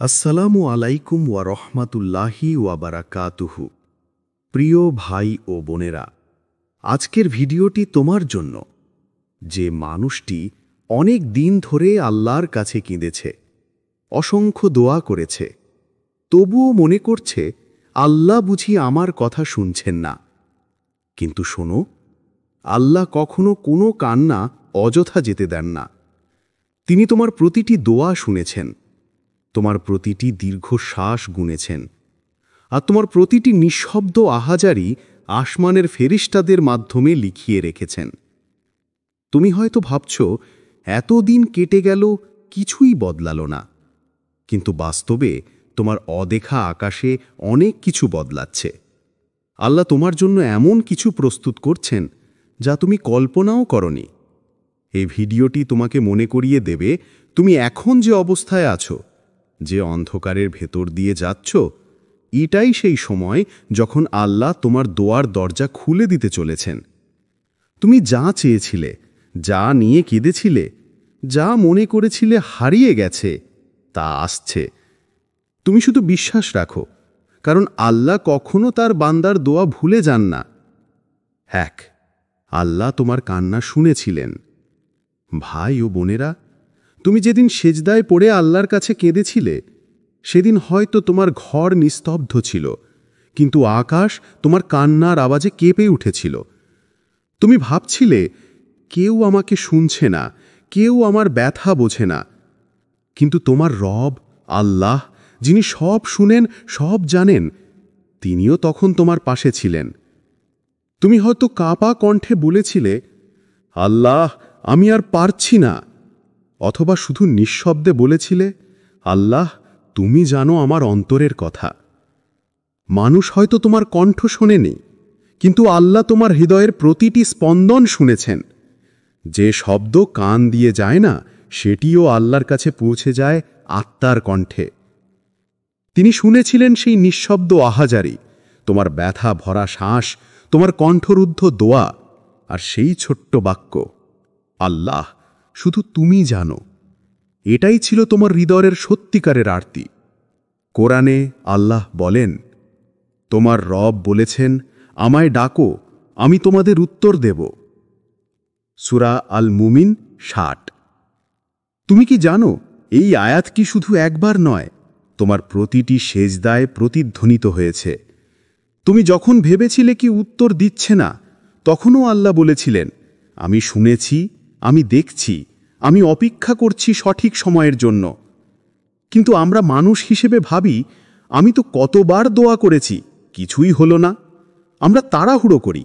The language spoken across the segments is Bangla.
আসসালামু আলাইকুম ওয়া রহমাতুল্লাহি ওয়া বারাকাতুহু। প্রিয় ভাই ও বোনেরা, আজকের ভিডিওটি তোমার জন্য, যে মানুষটি অনেক দিন ধরে আল্লাহর কাছে কেঁদেছে, অসংখ্য দোয়া করেছে, তবুও মনে করছে আল্লাহ বুঝি আমার কথা শুনছেন না। কিন্তু শোনো, আল্লাহ কখনো কোনো কান্না অযথা যেতে দেন না। তিনি তোমার প্রতিটি দোয়া শুনেছেন, তোমার প্রতিটি দীর্ঘশ্বাস গুনেছেন, আর তোমার প্রতিটি নিঃশব্দ আহাজারি আসমানের ফেরেশতাদের মাধ্যমে লিখিয়ে রেখেছেন। তুমি হয়তো ভাবছ এতদিন কেটে গেল, কিছুই বদলালো না, কিন্তু বাস্তবে তোমার অদেখা আকাশে অনেক কিছু বদলাচ্ছে। আল্লাহ তোমার জন্য এমন কিছু প্রস্তুত করছেন যা তুমি কল্পনাও করনি। এই ভিডিওটি তোমাকে মনে করিয়ে দেবে তুমি এখন যে অবস্থায় আছো, যে অন্ধকারের ভেতর দিয়ে যাচ্ছ, এটাই সেই সময় যখন আল্লাহ তোমার দোয়ার দরজা খুলে দিতে চলেছেন। তুমি যা চেয়েছিলে, যা নিয়ে কেঁদেছিলে, যা মনে করেছিলে হারিয়ে গেছে, তা আসছে। তুমি শুধু বিশ্বাস রাখো, কারণ আল্লাহ কখনো তার বান্দার দোয়া ভুলে যান না। এক, আল্লাহ তোমার কান্না শুনেছিলেন। ভাই ও বোনেরা, তুমি যেদিন সেজদায় পড়ে আল্লাহর কাছে কেঁদেছিলে, সেদিন হয়তো তোমার ঘর নিস্তব্ধ ছিল, কিন্তু আকাশ তোমার কান্নার আওয়াজে কেঁপে উঠেছিল। তুমি ভাবছিলে কেউ আমাকে শুনছে না, কেউ আমার ব্যথা বোঝে না, কিন্তু তোমার রব আল্লাহ, যিনি সব শুনেন, সব জানেন, তিনিও তখন তোমার পাশে ছিলেন। তুমি হয়তো কাঁপা কণ্ঠে বলেছিলে, আল্লাহ, আমি আর পারছি না। অথবা শুধু নিঃশব্দে বলেছিলে, আল্লাহ, তুমি জানো আমার অন্তরের কথা। মানুষ হয়তো তোমার কণ্ঠ শোনেনি, কিন্তু আল্লাহ তোমার হৃদয়ের প্রতিটি স্পন্দন শুনেছেন। যে শব্দ কান দিয়ে যায় না, সেটিও আল্লাহর কাছে পৌঁছে যায় আত্মার কণ্ঠে। তিনি শুনেছিলেন সেই নিঃশব্দ আহাজারি, তোমার ব্যথা ভরা শ্বাস, তোমার কণ্ঠরুদ্ধ দোয়া, আর সেই ছোট্ট বাক্য, আল্লাহ, শুধু তুমি জানো। এটাই ছিল তোমার হৃদয়ের সত্যিকারের আরতি। কোরআনে আল্লাহ বলেন, তোমার রব বলেছেন, আমায় ডাকো, আমি তোমাদের উত্তর দেব। সূরা আল মুমিন ৬০। তুমি কি জানো, এই আয়াত কি শুধু একবার নয়, তোমার প্রতিটি সেজদায় প্রতিধ্বনিত হয়েছে। তুমি যখন ভেবেছিলে কি উত্তর দিচ্ছে না, তখনও আল্লাহ বলেছিলেন, আমি শুনেছি, আমি দেখছি, আমি অপেক্ষা করছি সঠিক সময়ের জন্য। কিন্তু আমরা মানুষ হিসেবে ভাবি, আমি তো কতবার দোয়া করেছি, কিছুই হলো না। আমরা তাড়াহুড়ো করি,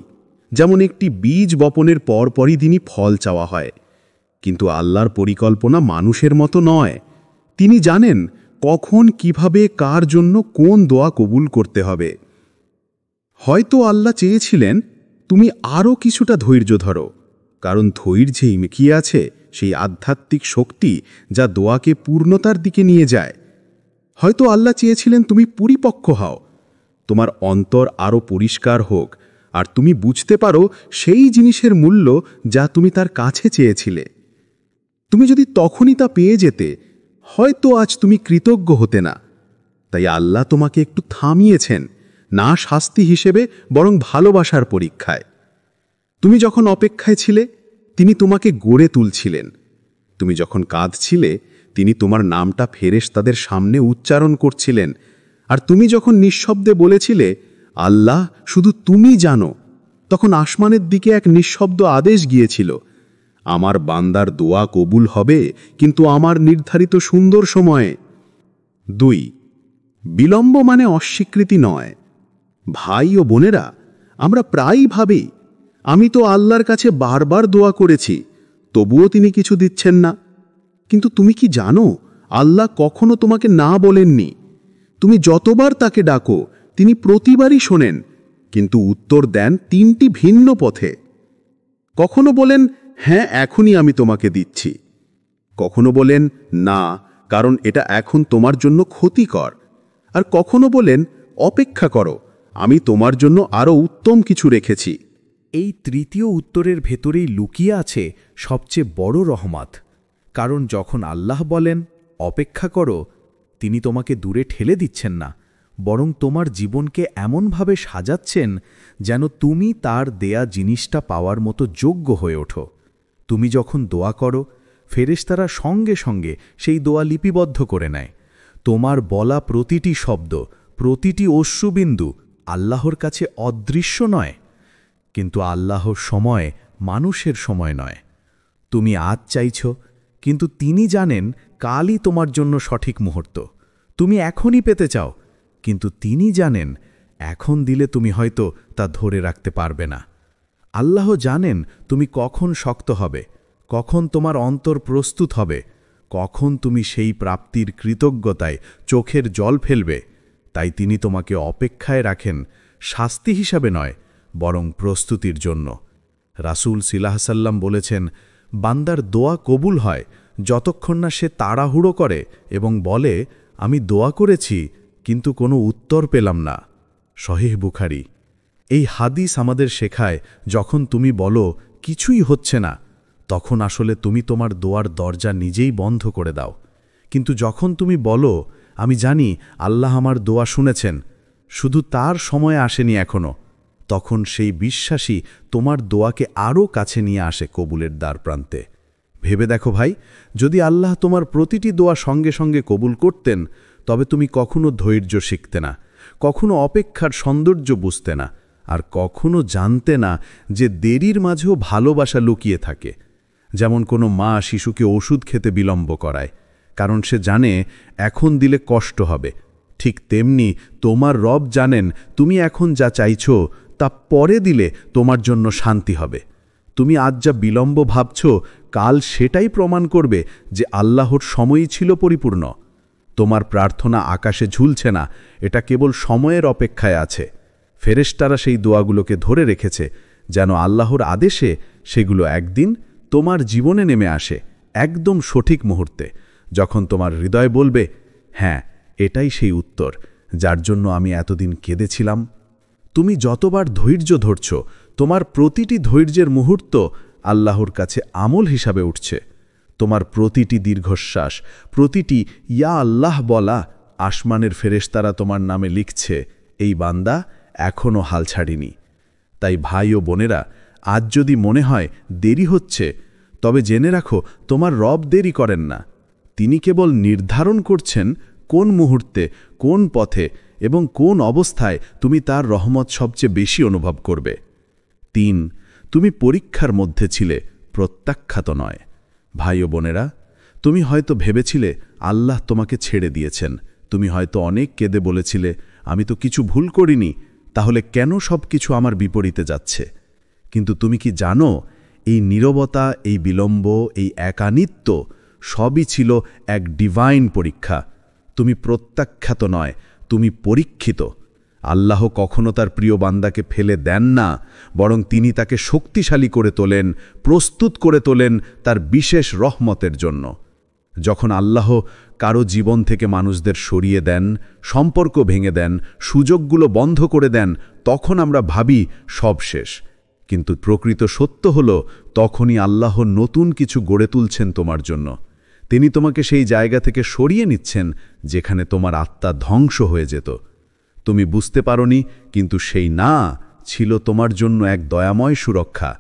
যেমন একটি বীজ বপনের পরপরই দিনই ফল চাওয়া হয়। কিন্তু আল্লাহর পরিকল্পনা মানুষের মতো নয়। তিনি জানেন কখন, কিভাবে, কার জন্য কোন দোয়া কবুল করতে হবে। হয়তো আল্লাহ চেয়েছিলেন তুমি আরও কিছুটা ধৈর্য ধরো, কারণ ধৈর্যেই লুকিয়ে আছে সেই আধ্যাত্মিক শক্তি যা দোয়াকে পূর্ণতার দিকে নিয়ে যায়। হয়তো আল্লাহ চেয়েছিলেন তুমি পরিপক্ক হও, তোমার অন্তর আরও পরিষ্কার হোক, আর তুমি বুঝতে পারো সেই জিনিসের মূল্য যা তুমি তার কাছে চেয়েছিলে। তুমি যদি তখনই তা পেয়ে যেতে, হয়তো আজ তুমি কৃতজ্ঞ হতে না। তাই আল্লাহ তোমাকে একটু থামিয়েছেন, না শাস্তি হিসেবে, বরং ভালোবাসার পরীক্ষায়। তুমি যখন অপেক্ষায় ছিলে, তিনি তোমাকে গড়ে তুলছিলেন। তুমি যখন কাঁদছিলে, তিনি তোমার নামটা ফেরেশতাদের সামনে উচ্চারণ করছিলেন। আর তুমি যখন নিঃশব্দে বলেছিলে, আল্লাহ, শুধু তুমি জানো, তখন আসমানের দিকে এক নিঃশব্দ আদেশ গিয়েছিল, আমার বান্দার দোয়া কবুল হবে, কিন্তু আমার নির্ধারিত সুন্দর সময়ে। ২, বিলম্ব মানে অস্বীকৃতি নয়। ভাই ও বোনেরা, আমরা প্রায়ই ভাবি, আমি তো আল্লাহর কাছে বারবার দোয়া করেছি, তবুও তিনি কিছু দিচ্ছেন না। কিন্তু তুমি কি জানো, আল্লাহ কখনো তোমাকে না বলেননি। তুমি যতবার তাকে ডাকো, তিনি প্রতিবারই শোনেন, কিন্তু উত্তর দেন ৩টি ভিন্ন পথে। কখনো বলেন, হ্যাঁ, এখনই আমি তোমাকে দিচ্ছি। কখনো বলেন, না, কারণ এটা এখন তোমার জন্য ক্ষতিকর। আর কখনো বলেন, অপেক্ষা করো, আমি তোমার জন্য আরও উত্তম কিছু রেখেছি। এই তৃতীয় উত্তরের ভেতরেই লুকিয়ে আছে সবচেয়ে বড় রহমত। কারণ যখন আল্লাহ বলেন, অপেক্ষা করো, তিনি তোমাকে দূরে ঠেলে দিচ্ছেন না, বরং তোমার জীবনকে এমনভাবে সাজাচ্ছেন যেন তুমি তার দেয়া জিনিসটা পাওয়ার মতো যোগ্য হয়ে ওঠো। তুমি যখন দোয়া করো, ফেরেশতারা সঙ্গে সঙ্গে সেই দোয়া লিপিবদ্ধ করে নেয়। তোমার বলা প্রতিটি শব্দ, প্রতিটি অশ্রুবিন্দু আল্লাহর কাছে অদৃশ্য নয়, কিন্তু আল্লাহর সময় মানুষের সময় নয়। তুমি আজ চাইছ, কিন্তু তিনি জানেন কালই তোমার জন্য সঠিক মুহূর্ত। তুমি এখনই পেতে চাও, কিন্তু তিনি জানেন এখন দিলে তুমি হয়তো তা ধরে রাখতে পারবে না। আল্লাহ জানেন তুমি কখন শক্ত হবে, কখন তোমার অন্তর প্রস্তুত হবে, কখন তুমি সেই প্রাপ্তির কৃতজ্ঞতায় চোখের জল ফেলবে। তাই তিনি তোমাকে অপেক্ষায় রাখেন শাস্তি হিসাবে নয়, বরং প্রস্তুতির জন্য। রাসূল সাল্লাল্লাহু বলেছেন, বান্দার দোয়া কবুল হয় যতক্ষণ না সে তাড়াহুড়ো করে এবং বলে, আমি দোয়া করেছি কিন্তু কোনো উত্তর পেলাম না। সহিহ বুখারী। এই হাদিস আমাদের শেখায়, যখন তুমি বলো কিছুই হচ্ছে না, তখন আসলে তুমি তোমার দোয়ার দরজা নিজেই বন্ধ করে দাও। কিন্তু যখন তুমি বলো, আমি জানি আল্লাহ আমার দোয়া শুনেছেন, শুধু তার সময় আসেনি এখনো, তখন সেই বিশ্বাসী তোমার দোয়াকে আরও কাছে নিয়ে আসে কবুলের দ্বার প্রান্তে। ভেবে দেখো ভাই, যদি আল্লাহ তোমার প্রতিটি দোয়া সঙ্গে সঙ্গে কবুল করতেন, তবে তুমি কখনো ধৈর্য শিখতে না, কখনো অপেক্ষার সৌন্দর্য বুঝতে না, আর কখনো জানতে না যে দেরির মাঝেও ভালোবাসা লুকিয়ে থাকে। যেমন কোনো মা শিশুকে ওষুধ খেতে বিলম্ব করায়, কারণ সে জানে এখন দিলে কষ্ট হবে। ঠিক তেমনি তোমার রব জানেন তুমি এখন যা চাইছ তা পরে দিলে তোমার জন্য শান্তি হবে। তুমি আজ যা বিলম্ব ভাবছ, কাল সেটাই প্রমাণ করবে যে আল্লাহর সময়ই ছিল পরিপূর্ণ। তোমার প্রার্থনা আকাশে ঝুলছে না, এটা কেবল সময়ের অপেক্ষায় আছে। ফেরেশতারা সেই দোয়াগুলোকে ধরে রেখেছে, যেন আল্লাহর আদেশে সেগুলো একদিন তোমার জীবনে নেমে আসে, একদম সঠিক মুহূর্তে, যখন তোমার হৃদয় বলবে, হ্যাঁ, এটাই সেই উত্তর যার জন্য আমি এতদিন কেঁদেছিলাম। তুমি যতবার ধৈর্য ধরছ, তোমার প্রতিটি ধৈর্যের মুহূর্ত আল্লাহর কাছে আমল হিসাবে উঠছে। তোমার প্রতিটি দীর্ঘশ্বাস, প্রতিটি ইয়া আল্লাহ বলা, আসমানের ফেরেশতারা তোমার নামে লিখছে, এই বান্দা এখনও হাল ছাড়িনি। তাই ভাই ও বোনেরা, আজ যদি মনে হয় দেরি হচ্ছে, তবে জেনে রাখো তোমার রব দেরি করেন না। তিনি কেবল নির্ধারণ করছেন কোন মুহূর্তে, কোন পথে এবং কোন অবস্থায় তুমি তার রহমত সবচেয়ে বেশি অনুভব করবে। ৩. তুমি পরীক্ষার মধ্যে ছিলে, প্রত্যাখ্যাত নয়। ভাই ও বোনেরা, তুমি হয়তো ভেবেছিলে আল্লাহ তোমাকে ছেড়ে দিয়েছেন। তুমি হয়তো অনেক কেঁদে বলেছিলে, আমি তো কিছু ভুল করিনি, তাহলে কেন সব কিছু আমার বিপরীতে যাচ্ছে? কিন্তু তুমি কি জানো, এই নীরবতা, এই বিলম্ব, এই একানিত্ব সবই ছিল এক ডিভাইন পরীক্ষা। তুমি প্রত্যাখ্যাত নয়, তুমি পরীক্ষিত। আল্লাহ কখনো তার প্রিয় বান্দাকে ফেলে দেন না, বরং তিনি তাকে শক্তিশালী করে তোলেন, প্রস্তুত করে তোলেন তার বিশেষ রহমতের জন্য। যখন আল্লাহ কারো জীবন থেকে মানুষদের সরিয়ে দেন, সম্পর্ক ভেঙে দেন, সুযোগগুলো বন্ধ করে দেন, তখন আমরা ভাবি সব শেষ। কিন্তু প্রকৃত সত্য হল, তখনই আল্লাহ নতুন কিছু গড়ে তুলছেন তোমার জন্য। তিনি তোমাকে সেই জায়গা থেকে সরিয়ে নিচ্ছেন যেখানে তোমার আত্মা ধ্বংস হয়ে যেত। তুমি বুঝতে পারোনি, কিন্তু সেই না ছিল তোমার জন্য এক দয়াময় সুরক্ষা।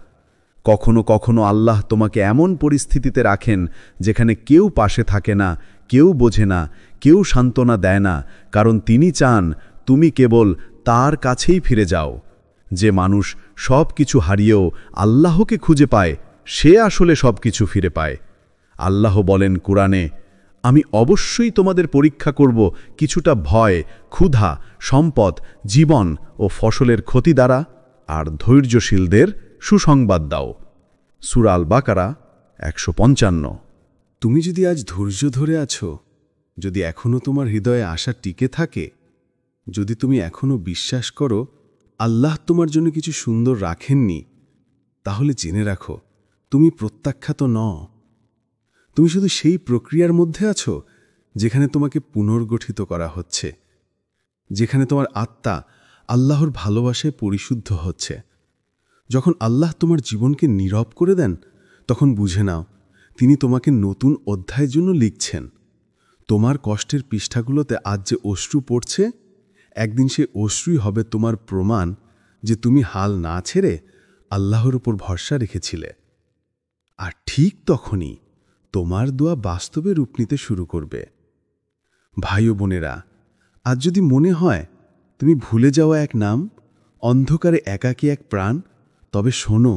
কখনো কখনো আল্লাহ তোমাকে এমন পরিস্থিতিতে রাখেন যেখানে কেউ পাশে থাকে না, কেউ বোঝে না, কেউ সান্ত্বনা দেয় না, কারণ তিনি চান তুমি কেবল তার কাছেই ফিরে যাও। যে মানুষ সব কিছু হারিয়েও আল্লাহকে খুঁজে পায়, সে আসলে সব কিছু ফিরে পায়। আল্লাহ বলেন কুরআনে, আমি অবশ্যই তোমাদের পরীক্ষা করব কিছুটা ভয়, ক্ষুধা, সম্পদ, জীবন ও ফসলের ক্ষতি দ্বারা, আর ধৈর্যশীলদের সুসংবাদ দাও। সূরা আল বাকারা ১৫৫। তুমি যদি আজ ধৈর্য ধরে আছো, যদি এখনও তোমার হৃদয়ে আশা টিকে থাকে, যদি তুমি এখনও বিশ্বাস করো আল্লাহ তোমার জন্য কিছু সুন্দর রাখেননি, তাহলে জেনে রাখো তুমি প্রত্যাখ্যাত নও। তুমি শুধু সেই প্রক্রিয়ার মধ্যে আছো যেখানে তোমাকে পুনর্গঠিত করা হচ্ছে, যেখানে তোমার আত্মা আল্লাহর ভালোবাসায় পরিশুদ্ধ হচ্ছে। যখন আল্লাহ তোমার জীবনকে নীরব করে দেন, তখন বুঝে নাও তিনি তোমাকে নতুন অধ্যায়ের জন্য লিখছেন। তোমার কষ্টের পৃষ্ঠাগুলোতে আজ যে অশ্রু পড়ছে, একদিন সে অশ্রুই হবে তোমার প্রমাণ যে তুমি হাল না ছেড়ে আল্লাহর উপর ভরসা রেখেছিলে। আর ঠিক তখনই তোমার দোয়া বাস্তবে রূপ নিতে শুরু করবে। ভাই ও বোনেরা, আজ যদি মনে হয় তুমি ভুলে যাওয়া এক নাম, অন্ধকারে একাকী এক প্রাণ, তবে শোনো,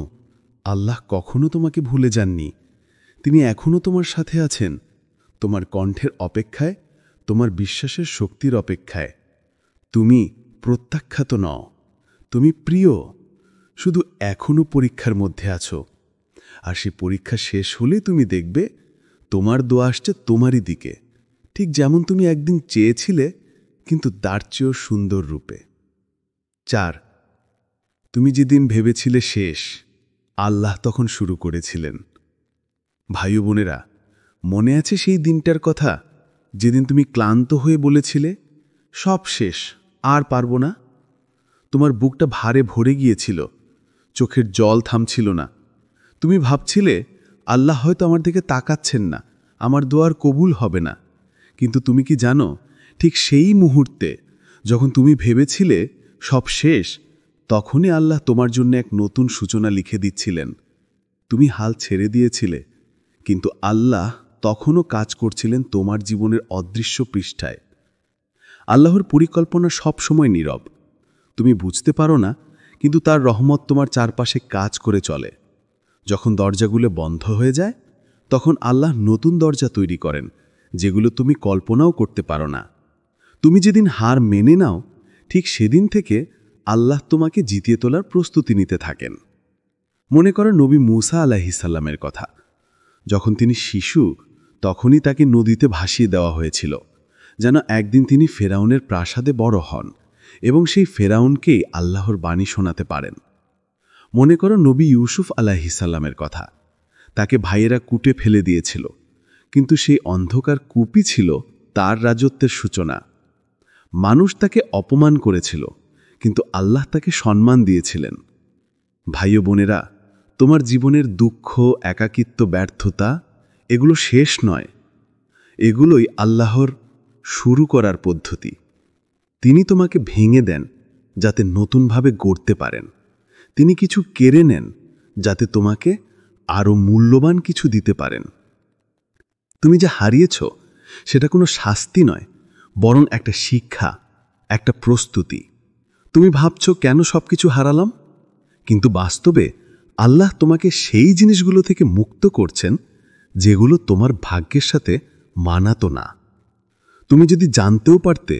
আল্লাহ কখনো তোমাকে ভুলে যাননি। তিনি এখনও তোমার সাথে আছেন, তোমার কণ্ঠের অপেক্ষায়, তোমার বিশ্বাসের শক্তির অপেক্ষায়। তুমি প্রত্যাখ্যাত নও, তুমি প্রিয়, শুধু এখনও পরীক্ষার মধ্যে আছো। আর সেই পরীক্ষা শেষ হলে তুমি দেখবে তোমার দোয়া আসছে তোমারই দিকে, ঠিক যেমন তুমি একদিন চেয়েছিলে, কিন্তু তার চেয়েও সুন্দর রূপে। 4, তুমি যেদিন ভেবেছিলে শেষ, আল্লাহ তখন শুরু করেছিলেন। ভাই ও বোনেরা, মনে আছে সেই দিনটার কথা, যেদিন তুমি ক্লান্ত হয়ে বলেছিলে, সব শেষ, আর পারবো না? তোমার বুকটা ভারে ভরে গিয়েছিল, চোখের জল থামছিল না। তুমি ভাবছিলে আল্লাহ হয়তো আমার দিকে তাকাচ্ছেন না, আমার দোয়ার কবুল হবে না। কিন্তু তুমি কি জানো, ঠিক সেই মুহূর্তে যখন তুমি ভেবেছিলে সব শেষ, তখনই আল্লাহ তোমার জন্য এক নতুন সূচনা লিখে দিচ্ছিলেন। তুমি হাল ছেড়ে দিয়েছিলে, কিন্তু আল্লাহ তখনও কাজ করছিলেন তোমার জীবনের অদৃশ্য পৃষ্ঠায়। আল্লাহর পরিকল্পনা সবসময় নীরব, তুমি বুঝতে পারো না, কিন্তু তার রহমত তোমার চারপাশে কাজ করে চলে। যখন দরজাগুলো বন্ধ হয়ে যায়, তখন আল্লাহ নতুন দরজা তৈরি করেন, যেগুলো তুমি কল্পনাও করতে পারো না। তুমি যেদিন হার মেনে নাও, ঠিক সেদিন থেকে আল্লাহ তোমাকে জিতিয়ে তোলার প্রস্তুতি নিতে থাকেন। মনে করো নবী মূসা আলাইহিসসালামের কথা। যখন তিনি শিশু, তখনই তাকে নদীতে ভাসিয়ে দেওয়া হয়েছিল, যেন একদিন তিনি ফেরাউনের প্রাসাদে বড় হন এবং সেই ফেরাউনকেই আল্লাহর বাণী শোনাতে পারেন। মনে করো নবী ইউসুফ আলাইহিসসালামের কথা। তাকে ভাইয়েরা কুটে ফেলে দিয়েছিল, কিন্তু সেই অন্ধকার কূপই ছিল তার রাজত্বের সূচনা। মানুষ তাকে অপমান করেছিল, কিন্তু আল্লাহ তাকে সম্মান দিয়েছিলেন। ভাই ও বোনেরা, তোমার জীবনের দুঃখ, একাকিত্ব, ব্যর্থতা, এগুলো শেষ নয়, এগুলোই আল্লাহর শুরু করার পদ্ধতি। তিনি তোমাকে ভেঙে দেন যাতে নতুনভাবে গড়তে পারেন। তিনি কিছু কেড়ে নেন যাতে তোমাকে আরও মূল্যবান কিছু দিতে পারেন। তুমি যা হারিয়েছ, সেটা কোনো শাস্তি নয়, বরং একটা শিক্ষা, একটা প্রস্তুতি। তুমি ভাবছ কেন সবকিছু হারালাম, কিন্তু বাস্তবে আল্লাহ তোমাকে সেই জিনিসগুলো থেকে মুক্ত করছেন যেগুলো তোমার ভাগ্যের সাথে মানাতো না। তুমি যদি জানতেও পারতে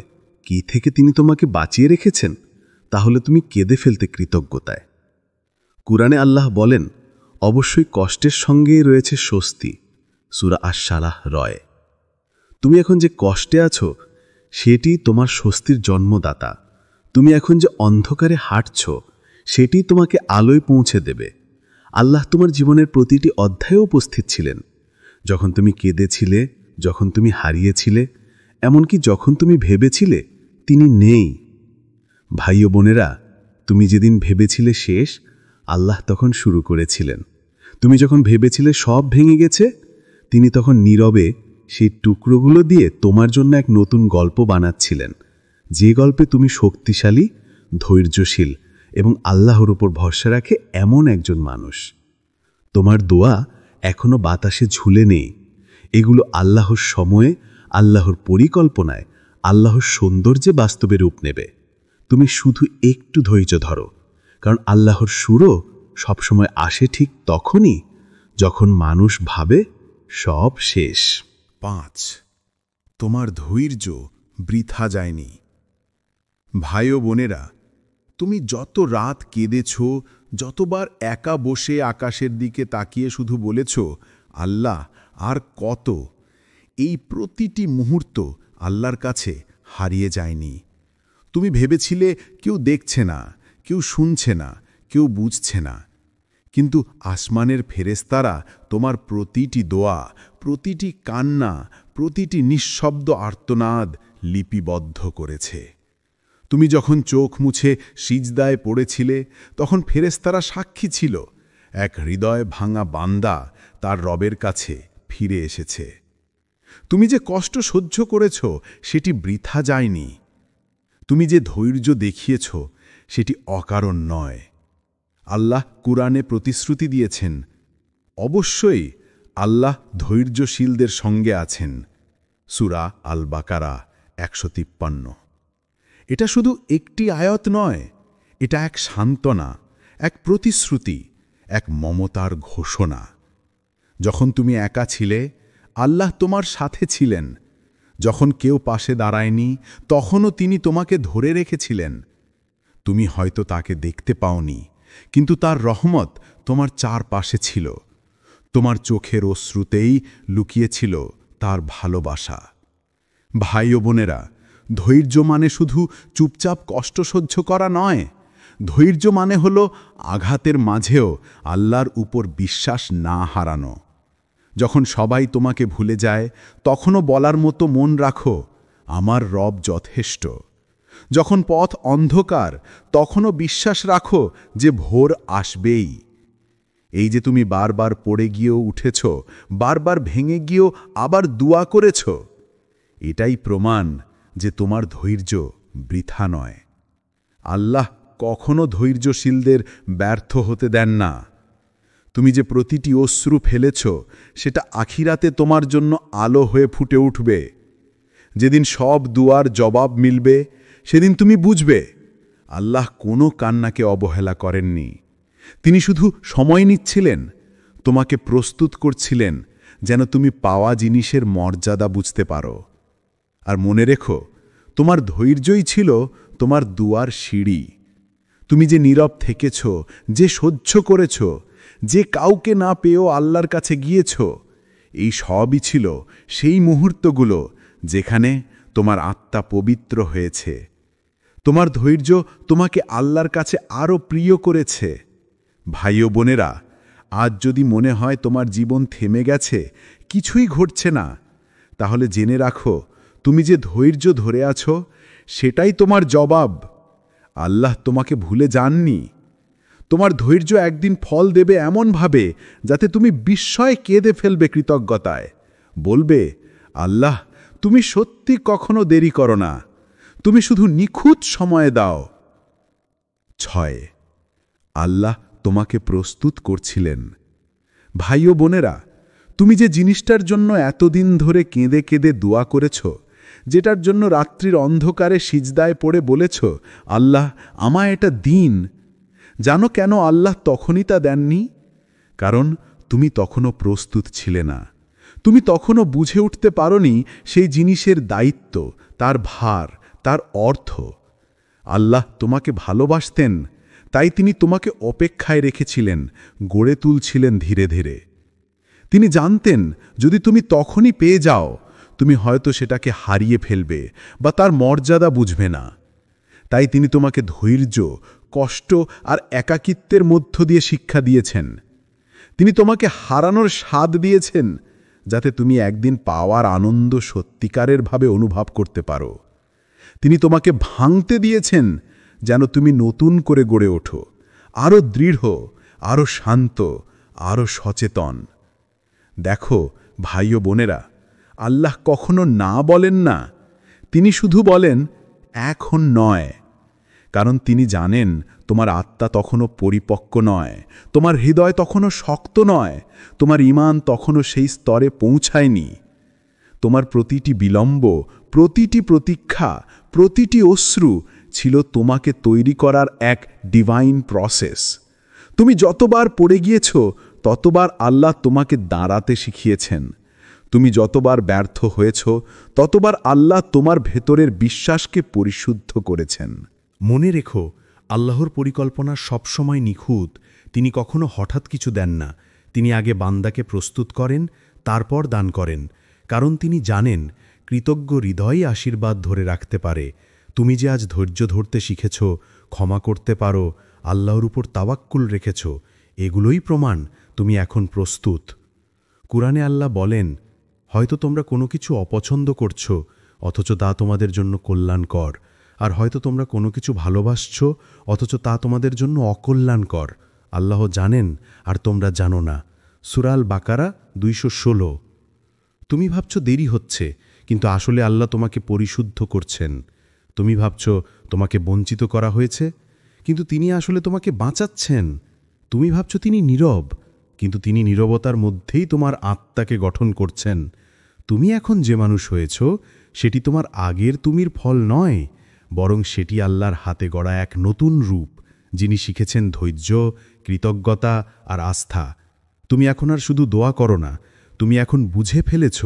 কি থেকে তিনি তোমাকে বাঁচিয়ে রেখেছেন, তাহলে তুমি কেঁদে ফেলতে কৃতজ্ঞতায়। কুরআনে আল্লাহ বলেন, অবশ্যই কষ্টের সঙ্গেই রয়েছে স্বস্তি। সূরা আশ-শারাহ রয়। তুমি এখন যে কষ্টে আছো, সেটি তোমার স্বস্তির জন্মদাতা। তুমি এখন যে অন্ধকারে হাঁটছ, সেটি তোমাকে আলোয় পৌঁছে দেবে। আল্লাহ তোমার জীবনের প্রতিটি অধ্যায়ে উপস্থিত ছিলেন, যখন তুমি কেঁদেছিলে, যখন তুমি হারিয়েছিলে, এমনকি যখন তুমি ভেবেছিলে তিনি নেই। ভাই ও বোনেরা, তুমি যেদিন ভেবেছিলে শেষ, আল্লাহ তখন শুরু করেছিলেন। তুমি যখন ভেবেছিলে সব ভেঙে গেছে, তিনি তখন নীরবে সেই টুকরোগুলো দিয়ে তোমার জন্য এক নতুন গল্প বানাচ্ছিলেন, যে গল্পে তুমি শক্তিশালী, ধৈর্যশীল এবং আল্লাহর উপর ভরসা রাখে এমন একজন মানুষ। তোমার দোয়া এখনো বাতাসে ঝুলে নেই, এগুলো আল্লাহর সময়ে, আল্লাহর পরিকল্পনায়, আল্লাহর সৌন্দর্যে বাস্তবে রূপ নেবে। তুমি শুধু একটু ধৈর্য ধরো, কারণ আল্লাহর সুরও সবসময় আসে ঠিক তখনই যখন মানুষ ভাবে সব শেষ। 5, তোমার ধৈর্য বৃথা যায়নি। ভাই ও বোনেরা, তুমি যত রাত কেঁদেছ, যতবার একা বসে আকাশের দিকে তাকিয়ে শুধু বলেছ, আল্লাহ আর কত, এই প্রতিটি মুহূর্ত আল্লাহর কাছে হারিয়ে যায়নি। তুমি ভেবেছিলে কেউ দেখছে না, কেউ শুনছে না, কেউ বুঝছে না, কিন্তু আসমানের ফেরেশতারা তোমার প্রতিটি দোয়া, প্রতিটি কান্না, প্রতিটি নিঃশব্দ আর্তনাদ লিপিবদ্ধ করেছে। তুমি যখন চোখ মুছে সিজদায় পড়েছিলে, তখন ফেরেশতারা সাক্ষী ছিল, এক হৃদয় ভাঙা বান্দা তার রবের কাছে ফিরে এসেছে। তুমি যে কষ্ট সহ্য করেছ সেটি বৃথা যায়নি। তুমি যে ধৈর্য দেখিয়েছ সেটি অকারণ নয়। আল্লাহ কুরআনে প্রতিশ্রুতি দিয়েছেন, অবশ্যই আল্লাহ ধৈর্যশীলদের সঙ্গে আছেন। সূরা আল বাকারা ১৫৩। এটা শুধু একটি আয়াত নয়, এটা এক সান্ত্বনা, এক প্রতিশ্রুতি, এক মমতার ঘোষণা। যখন তুমি একা ছিলে, আল্লাহ তোমার সাথে ছিলেন। যখন কেউ পাশে দাঁড়ায়নি, তখনও তিনি তোমাকে ধরে রেখেছিলেন। তুমি হয়তো তাকে দেখতে পাওনি, কিন্তু তার রহমত তোমার চারপাশে ছিল। তোমার চোখের অশ্রুতেই লুকিয়েছিল তার ভালোবাসা। ভাই ও বোনেরা, ধৈর্য মানে শুধু চুপচাপ কষ্ট সহ্য করা নয়। ধৈর্য মানে হলো আঘাতের মাঝেও আল্লাহর উপর বিশ্বাস না হারানো। যখন সবাই তোমাকে ভুলে যায়, তখনও বলার মতো মন রাখো, আমার রব যথেষ্ট। যখন পথ অন্ধকার, তখনও বিশ্বাস রাখো যে ভোর আসবেই। এই যে তুমি বারবার পড়ে গিয়েও উঠেছ, বারবার ভেঙে গিয়েও আবার দোয়া করেছ, এটাই প্রমাণ যে তোমার ধৈর্য বৃথা নয়। আল্লাহ কখনো ধৈর্যশীলদের ব্যর্থ হতে দেন না। তুমি যে প্রতিটি অশ্রু ফেলেছ, সেটা আখিরাতে তোমার জন্য আলো হয়ে ফুটে উঠবে। যেদিন সব দুয়ার জবাব মিলবে, সেদিন তুমি বুঝবে আল্লাহ কোনো কান্নাকে অবহেলা করেননি। তিনি শুধু সময় নিচ্ছিলেন, তোমাকে প্রস্তুত করছিলেন যেন তুমি পাওয়া জিনিসের মর্যাদা বুঝতে পারো। আর মনে রেখো, তোমার ধৈর্যই ছিল তোমার দুয়ার সিঁড়ি। তুমি যে নীরব থেকেছ, যে সহ্য করেছ, যে কাউকে না পেয়েও আল্লাহর কাছে গিয়েছ, এই সবই ছিল সেই মুহূর্তগুলো যেখানে তোমার আত্মা পবিত্র হয়েছে। তোমার ধৈর্য তোমাকে আল্লাহর কাছে আরও প্রিয় করেছে। ভাই ও বোনেরা, আজ যদি মনে হয় তোমার জীবন থেমে গেছে, কিছুই ঘটছে না, তাহলে জেনে রাখো, তুমি যে ধৈর্য ধরে আছো, সেটাই তোমার জবাব। আল্লাহ তোমাকে ভুলে যাননি। তোমার ধৈর্য একদিন ফল দেবে এমনভাবে যাতে তুমি বিস্ময়ে কেঁদে ফেলবে কৃতজ্ঞতায়। বলবে, আল্লাহ, তুমি সত্যি কখনো দেরি করো না, তুমি শুধু নিখুঁত সময় দাও। 6. আল্লাহ তোমাকে প্রস্তুত করছিলেন। ভাই ও বোনেরা, তুমি যে জিনিসটার জন্য এতদিন ধরে কেঁদে কেঁদে দোয়া করেছ, যেটার জন্য রাত্রির অন্ধকারে সিজদায় পড়ে বলেছ, আল্লাহ আমায় এটা দিন, জানো কেন আল্লাহ তখনই তা দেননি? কারণ তুমি তখনও প্রস্তুত ছিলে না। তুমি তখনও বুঝে উঠতে পারোনি সেই জিনিসের দায়িত্ব, তার ভার, তার অর্থ। আল্লাহ তোমাকে ভালোবাসতেন, তাই তিনি তোমাকে অপেক্ষায় রেখেছিলেন, গড়ে তুলছিলেন ধীরে ধীরে। তিনি জানতেন যদি তুমি তখনই পেয়ে যাও, তুমি হয়তো সেটাকে হারিয়ে ফেলবে বা তার মর্যাদা বুঝবে না। তাই তিনি তোমাকে ধৈর্য, কষ্ট আর একাকিত্বের মধ্য দিয়ে শিক্ষা দিয়েছেন। তিনি তোমাকে হারানোর স্বাদ দিয়েছেন, যাতে তুমি একদিন পাওয়ার আনন্দ সত্যিকারের ভাবে অনুভব করতে পারো। তিনি তোমাকে ভাঙতে দিয়েছেন যেন তুমি নতুন করে গড়ে ওঠো, আরও দৃঢ়, আরও শান্ত, আরও সচেতন। দেখো ভাই ও বোনেরা, আল্লাহ কখনো না বলেন না, তিনি শুধু বলেন এখন নয়। কারণ তিনি জানেন তোমার আত্মা তখনও পরিপক্ক নয়, তোমার হৃদয় তখনও শক্ত নয়, তোমার ঈমান তখনও সেই স্তরে পৌঁছায়নি। তোমার প্রতিটি বিলম্ব, প্রতিটি প্রতীক্ষা, প্রতিটি অশ্রু ছিল তোমাকে তৈরি করার এক ডিভাইন প্রসেস। তুমি যতবার পড়ে গিয়েছ, ততবার আল্লাহ তোমাকে দাঁড়াতে শিখিয়েছেন। তুমি যতবার ব্যর্থ হয়েছ, ততবার আল্লাহ তোমার ভেতরের বিশ্বাসকে পরিশুদ্ধ করেছেন। মনে রেখো, আল্লাহর পরিকল্পনা সবসময় নিখুঁত। তিনি কখনো হঠাৎ কিছু দেন না। তিনি আগে বান্দাকে প্রস্তুত করেন, তারপর দান করেন। কারণ তিনি জানেন কৃতজ্ঞ হৃদয়ই আশীর্বাদ ধরে রাখতে পারে। তুমি যে আজ ধৈর্য ধরতে শিখেছ, ক্ষমা করতে পারো, আল্লাহর উপর তাওয়াক্কুল রেখেছ, এগুলোই প্রমাণ তুমি এখন প্রস্তুত। কুরআনে আল্লাহ বলেন, হয়তো তোমরা কোনো কিছু অপছন্দ করছো, অথচ তা তোমাদের জন্য কল্যাণকর। আর হয়তো তোমরা কোনো কিছু ভালোবাসছ, অথচ তা তোমাদের জন্য অকল্যাণকর। আল্লাহ জানেন আর তোমরা জানো না। সূরা আল বাকারা 216। তুমি ভাবছ দেরি হচ্ছে, কিন্তু আসলে আল্লাহ তোমাকে পরিশুদ্ধ করছেন। তুমি ভাবছ তোমাকে বঞ্চিত করা হয়েছে, কিন্তু তিনি আসলে তোমাকে বাঁচাচ্ছেন। তুমি ভাবছ তিনি নীরব, কিন্তু তিনি নীরবতার মধ্যেই তোমার আত্মাকে গঠন করছেন। তুমি এখন যে মানুষ হয়েছ, সেটি তোমার আগের তুমির ফল নয়, বরং সেটি আল্লাহর হাতে গড়া এক নতুন রূপ, যিনি শিখেছেন ধৈর্য, কৃতজ্ঞতা আর আস্থা। তুমি এখন আর শুধু দোয়া করো না, তুমি এখন বুঝে ফেলেছ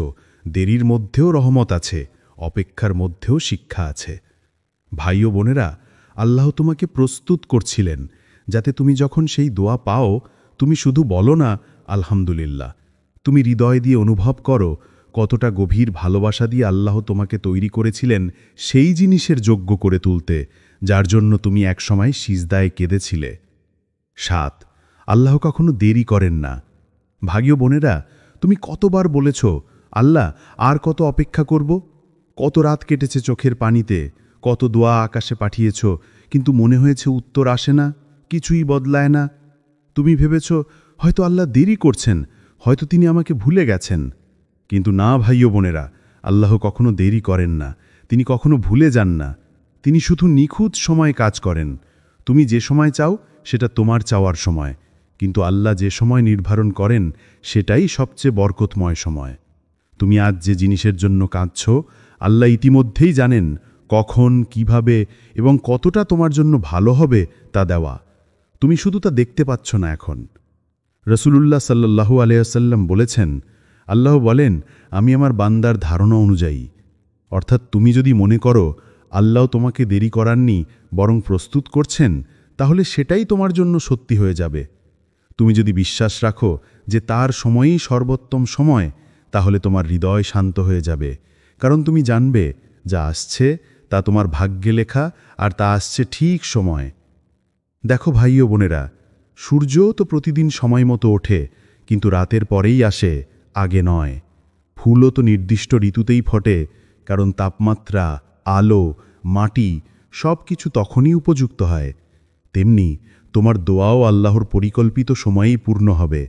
দেরির মধ্যেও রহমত আছে, অপেক্ষার মধ্যেও শিক্ষা আছে। ভাই ও বোনেরা, আল্লাহ তোমাকে প্রস্তুত করছিলেন, যাতে তুমি যখন সেই দোয়া পাও, তুমি শুধু বলো না আলহামদুলিল্লাহ, তুমি হৃদয় দিয়ে অনুভব করো কতটা গভীর ভালোবাসা দিয়ে আল্লাহ তোমাকে তৈরি করেছিলেন সেই জিনিসের যোগ্য করে তুলতে, যার জন্য তুমি একসময় সিজদায় কেঁদেছিলে। 7. আল্লাহ কখনো দেরি করেন না। ভাগীয় বোনেরা, তুমি কতবার বলেছ, আল্লাহ আর কত অপেক্ষা করব? কত রাত কেটেছে চোখের পানিতে, কত দোয়া আকাশে পাঠিয়েছ, কিন্তু মনে হয়েছে উত্তর আসে না, কিছুই বদলায় না। তুমি ভেবেছ হয়তো আল্লাহ দেরি করছেন, হয়তো তিনি আমাকে ভুলে গেছেন। কিন্তু না ভাইও বোনেরা, আল্লাহ কখনো দেরি করেন না, তিনি কখনো ভুলে যান না। তিনি শুধু নিখুঁত সময়ে কাজ করেন। তুমি যে সময় চাও সেটা তোমার চাওয়ার সময়, কিন্তু আল্লাহ যে সময় নির্ধারণ করেন সেটাই সবচেয়ে বরকতময় সময়। তুমি আজ যে জিনিসের জন্য কাঁদছ, আল্লাহ ইতিমধ্যেই জানেন কখন, কিভাবে এবং কতটা তোমার জন্য ভালো হবে তা দেওয়া। তুমি শুধু তা দেখতে পাচ্ছ না এখন। রসুলুল্লাহ সাল্লাল্লাহু আলাইহি ওয়াসাল্লাম বলেছেন, আল্লাহ বলেন, আমি আমার বান্দার ধারণা অনুযায়ী। অর্থাৎ তুমি যদি মনে করো আল্লাহ তোমাকে দেরি করাননি, বরং প্রস্তুত করছেন, তাহলে সেটাই তোমার জন্য সত্যি হয়ে যাবে। তুমি যদি বিশ্বাস রাখো যে তার সময়ই সর্বোত্তম সময়, তাহলে তোমার হৃদয় শান্ত হয়ে যাবে, কারণ তুমি জানবে যা আসছে তা তোমার ভাগ্যে লেখা, আর তা আসছে ঠিক সময়। দেখো ভাই ও বোনেরা, সূর্যও তো প্রতিদিন সময় মতো ওঠে, কিন্তু রাতের পরেই আসে, আগে নয়। ফুলও তো নির্দিষ্ট ঋতুতেই ফোটে, কারণ তাপমাত্রা, আলো, মাটি সব কিছু তখনই উপযুক্ত হয়। তেমনি তোমার দোয়াও আল্লাহর পরিকল্পিত সময়েই পূর্ণ হবে,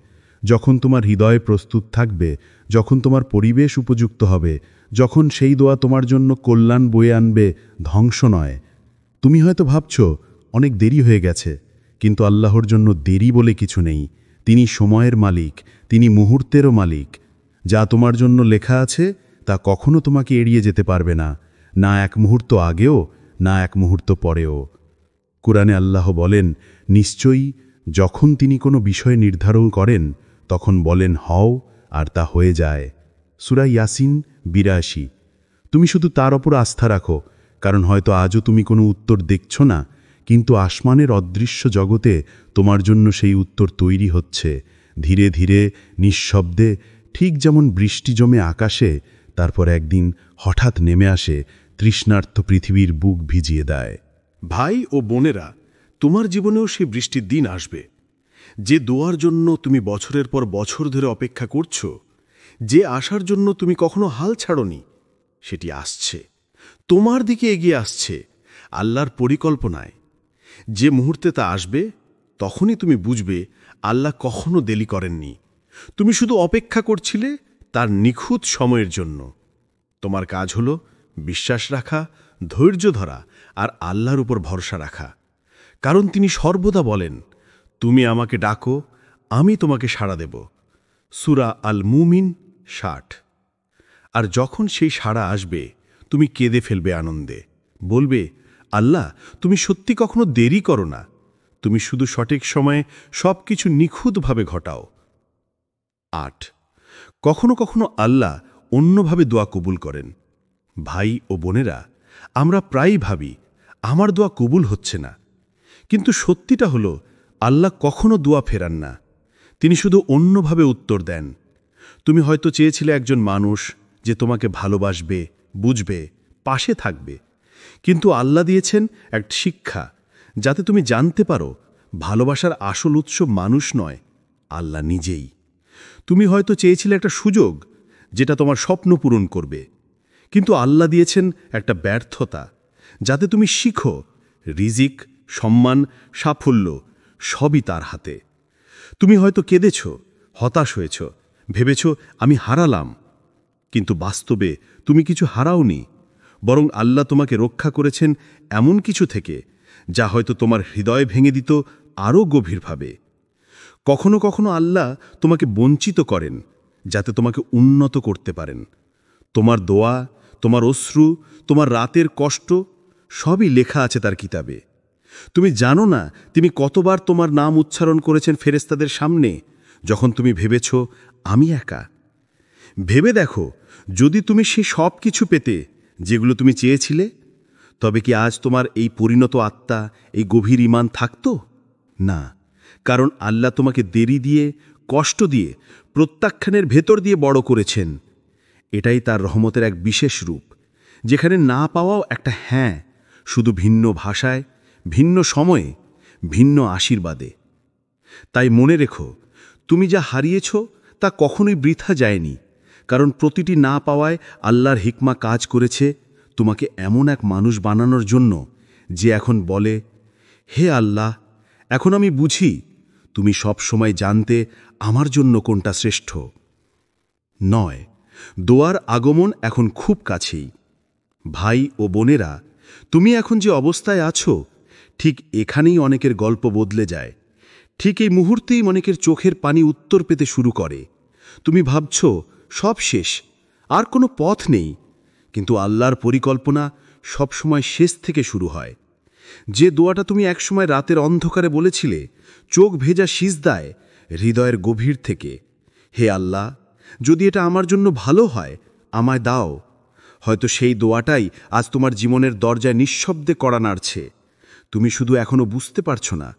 যখন তোমার হৃদয় প্রস্তুত থাকবে, যখন তোমার পরিবেশ উপযুক্ত হবে, যখন সেই দোয়া তোমার জন্য কল্যাণ বয়ে আনবে, ধ্বংস নয়। তুমি হয়তো ভাবছ অনেক দেরি হয়ে গেছে, কিন্তু আল্লাহর জন্য দেরি বলে কিছু নেই। তিনি সময়ের মালিক, তিনি মুহূর্তেরও মালিক। যা তোমার জন্য লেখা আছে তা কখনো তোমাকে এড়িয়ে যেতে পারবে না, না এক মুহূর্ত আগেও, না এক মুহূর্ত পরেও। কুরআনে আল্লাহ বলেন, নিশ্চয়ই যখন তিনি কোনো বিষয় নির্ধারণ করেন, তখন বলেন হও, আর তা হয়ে যায়। সূরা ইয়াসিন ৮২। তুমি শুধু তার ওপর আস্থা রাখো, কারণ হয়তো আজও তুমি কোনো উত্তর দেখছ না, কিন্তু আসমানের অদৃশ্য জগতে তোমার জন্য সেই উত্তর তৈরি হচ্ছে, ধীরে ধীরে, নিঃশব্দে, ঠিক যেমন বৃষ্টি জমে আকাশে, তারপর একদিন হঠাৎ নেমে আসে, তৃষ্ণার্ত পৃথিবীর বুক ভিজিয়ে দেয়। ভাই ও বোনেরা, তোমার জীবনেও সেই বৃষ্টির দিন আসবে। যে দোয়ার জন্য তুমি বছরের পর বছর ধরে অপেক্ষা করছো, যে আশার জন্য তুমি কখনো হাল ছাড়োনি, সেটি আসছে, তোমার দিকে এগিয়ে আসছে, আল্লাহর পরিকল্পনায়। যে মুহূর্তে তা আসবে, তখনই তুমি বুঝবে আল্লাহ কখনো দেরি করেননি। তুমি শুধু অপেক্ষা করছিলে তার নিখুঁত সময়ের জন্য। তোমার কাজ হলো বিশ্বাস রাখা, ধৈর্য ধরা আর আল্লাহর উপর ভরসা রাখা, কারণ তিনি সর্বদা বলেন, তুমি আমাকে ডাকো, আমি তোমাকে সাড়া দেব। সূরা আল মুমিন ৬০। আর যখন সেই সাড়া আসবে, তুমি কেঁদে ফেলবে আনন্দে, বলবে, আল্লাহ, তুমি সত্যি কখনো দেরি করো না, তুমি শুধু সঠিক সময়ে সব কিছু নিখুঁতভাবে ঘটাও। ৮. কখনো কখনো আল্লাহ অন্যভাবে দোয়া কবুল করেন। ভাই ও বোনেরা, আমরা প্রায়ই ভাবি আমার দোয়া কবুল হচ্ছে না, কিন্তু সত্যিটা হলো আল্লাহ কখনো দোয়া ফেরান না, তিনি শুধু অন্যভাবে উত্তর দেন। তুমি হয়তো চেয়েছিলে একজন মানুষ যে তোমাকে ভালোবাসবে, বুঝবে, পাশে থাকবে, কিন্তু আল্লাহ দিয়েছেন এক শিক্ষা, যাতে তুমি জানতে পারো ভালোবাসার আসল উৎস মানুষ নয়, আল্লাহ নিজেই। তুমি হয়তো চেয়েছিলে একটা সুযোগ যেটা তোমার স্বপ্ন পূরণ করবে, কিন্তু আল্লাহ দিয়েছেন একটা ব্যর্থতা, যাতে তুমি শিখো রিজিক, সম্মান, সাফল্য সবই তার হাতে। তুমি হয়তো কেঁদেছ, হতাশ হয়েছ, ভেবেছ আমি হারালাম, কিন্তু বাস্তবে তুমি কিছু হারাওনি, বরং আল্লাহ তোমাকে রক্ষা করেছেন এমন কিছু থেকে যা হয়তো তোমার হৃদয় ভেঙে দিত আরও গভীরভাবে। কখনো কখনো আল্লাহ তোমাকে বঞ্চিত করেন যাতে তোমাকে উন্নত করতে পারেন। তোমার দোয়া, তোমার অশ্রু, তোমার রাতের কষ্ট সবই লেখা আছে তার কিতাবে। তুমি জানো না তিনি কতবার তোমার নাম উচ্চারণ করেছেন ফেরেশতাদের সামনে, যখন তুমি ভেবেছ আমি একা। ভেবে দেখো, যদি তুমি সেই সব কিছু পেতে যেগুলো তুমি চেয়েছিলে, তবে কি আজ তোমার এই পরিণত আত্মা, এই গভীর ঈমান থাকতো? না, কারণ আল্লাহ তোমাকে দেরি দিয়ে, কষ্ট দিয়ে, প্রত্যাখ্যানের ভেতর দিয়ে বড় করেছেন। এটাই তার রহমতের এক বিশেষ রূপ, যেখানে না পাওয়াও একটা হ্যাঁ, শুধু ভিন্ন ভাষায়, ভিন্ন সময়ে, ভিন্ন আশীর্বাদে। তাই মনে রেখো, তুমি যা হারিয়েছ তা কখনোই বৃথা যায়নি, কারণ প্রতিটি না পাওয়ায় আল্লাহর হিকমা কাজ করেছে তোমাকে এমন এক মানুষ বানানোর জন্য, যে এখন বলে, হে আল্লাহ, এখন আমি বুঝি তুমি সব সময় জানতে আমার জন্য কোনটা শ্রেষ্ঠ। নয়, দোয়ার আগমন এখন খুব কাছেই। ভাই ও বোনেরা, তুমি এখন যে অবস্থায় আছো, ঠিক এখানেই অনেকের গল্প বদলে যায়। ঠিক এই মুহূর্তেই অনেকের চোখের পানি উত্তর পেতে শুরু করে। তুমি ভাবছ সব শেষ, আর কোনো পথ নেই, কিন্তু আল্লাহর পরিকল্পনা সবসময় শেষ থেকে শুরু হয়। যে দোয়াটা তুমি একসময় রাতের অন্ধকারে বলেছিলে, চোখ ভেজা সিজদায়, হৃদয়ের গভীর থেকে, হে আল্লাহ, যদি এটা আমার জন্য ভালো হয় আমায় দাও, হয়তো সেই দোয়াটাই আজ তোমার জীবনের দরজায় নিঃশব্দে কড়া নাড়ছে। তুমি শুধু এখনো বুঝতে পারছো না,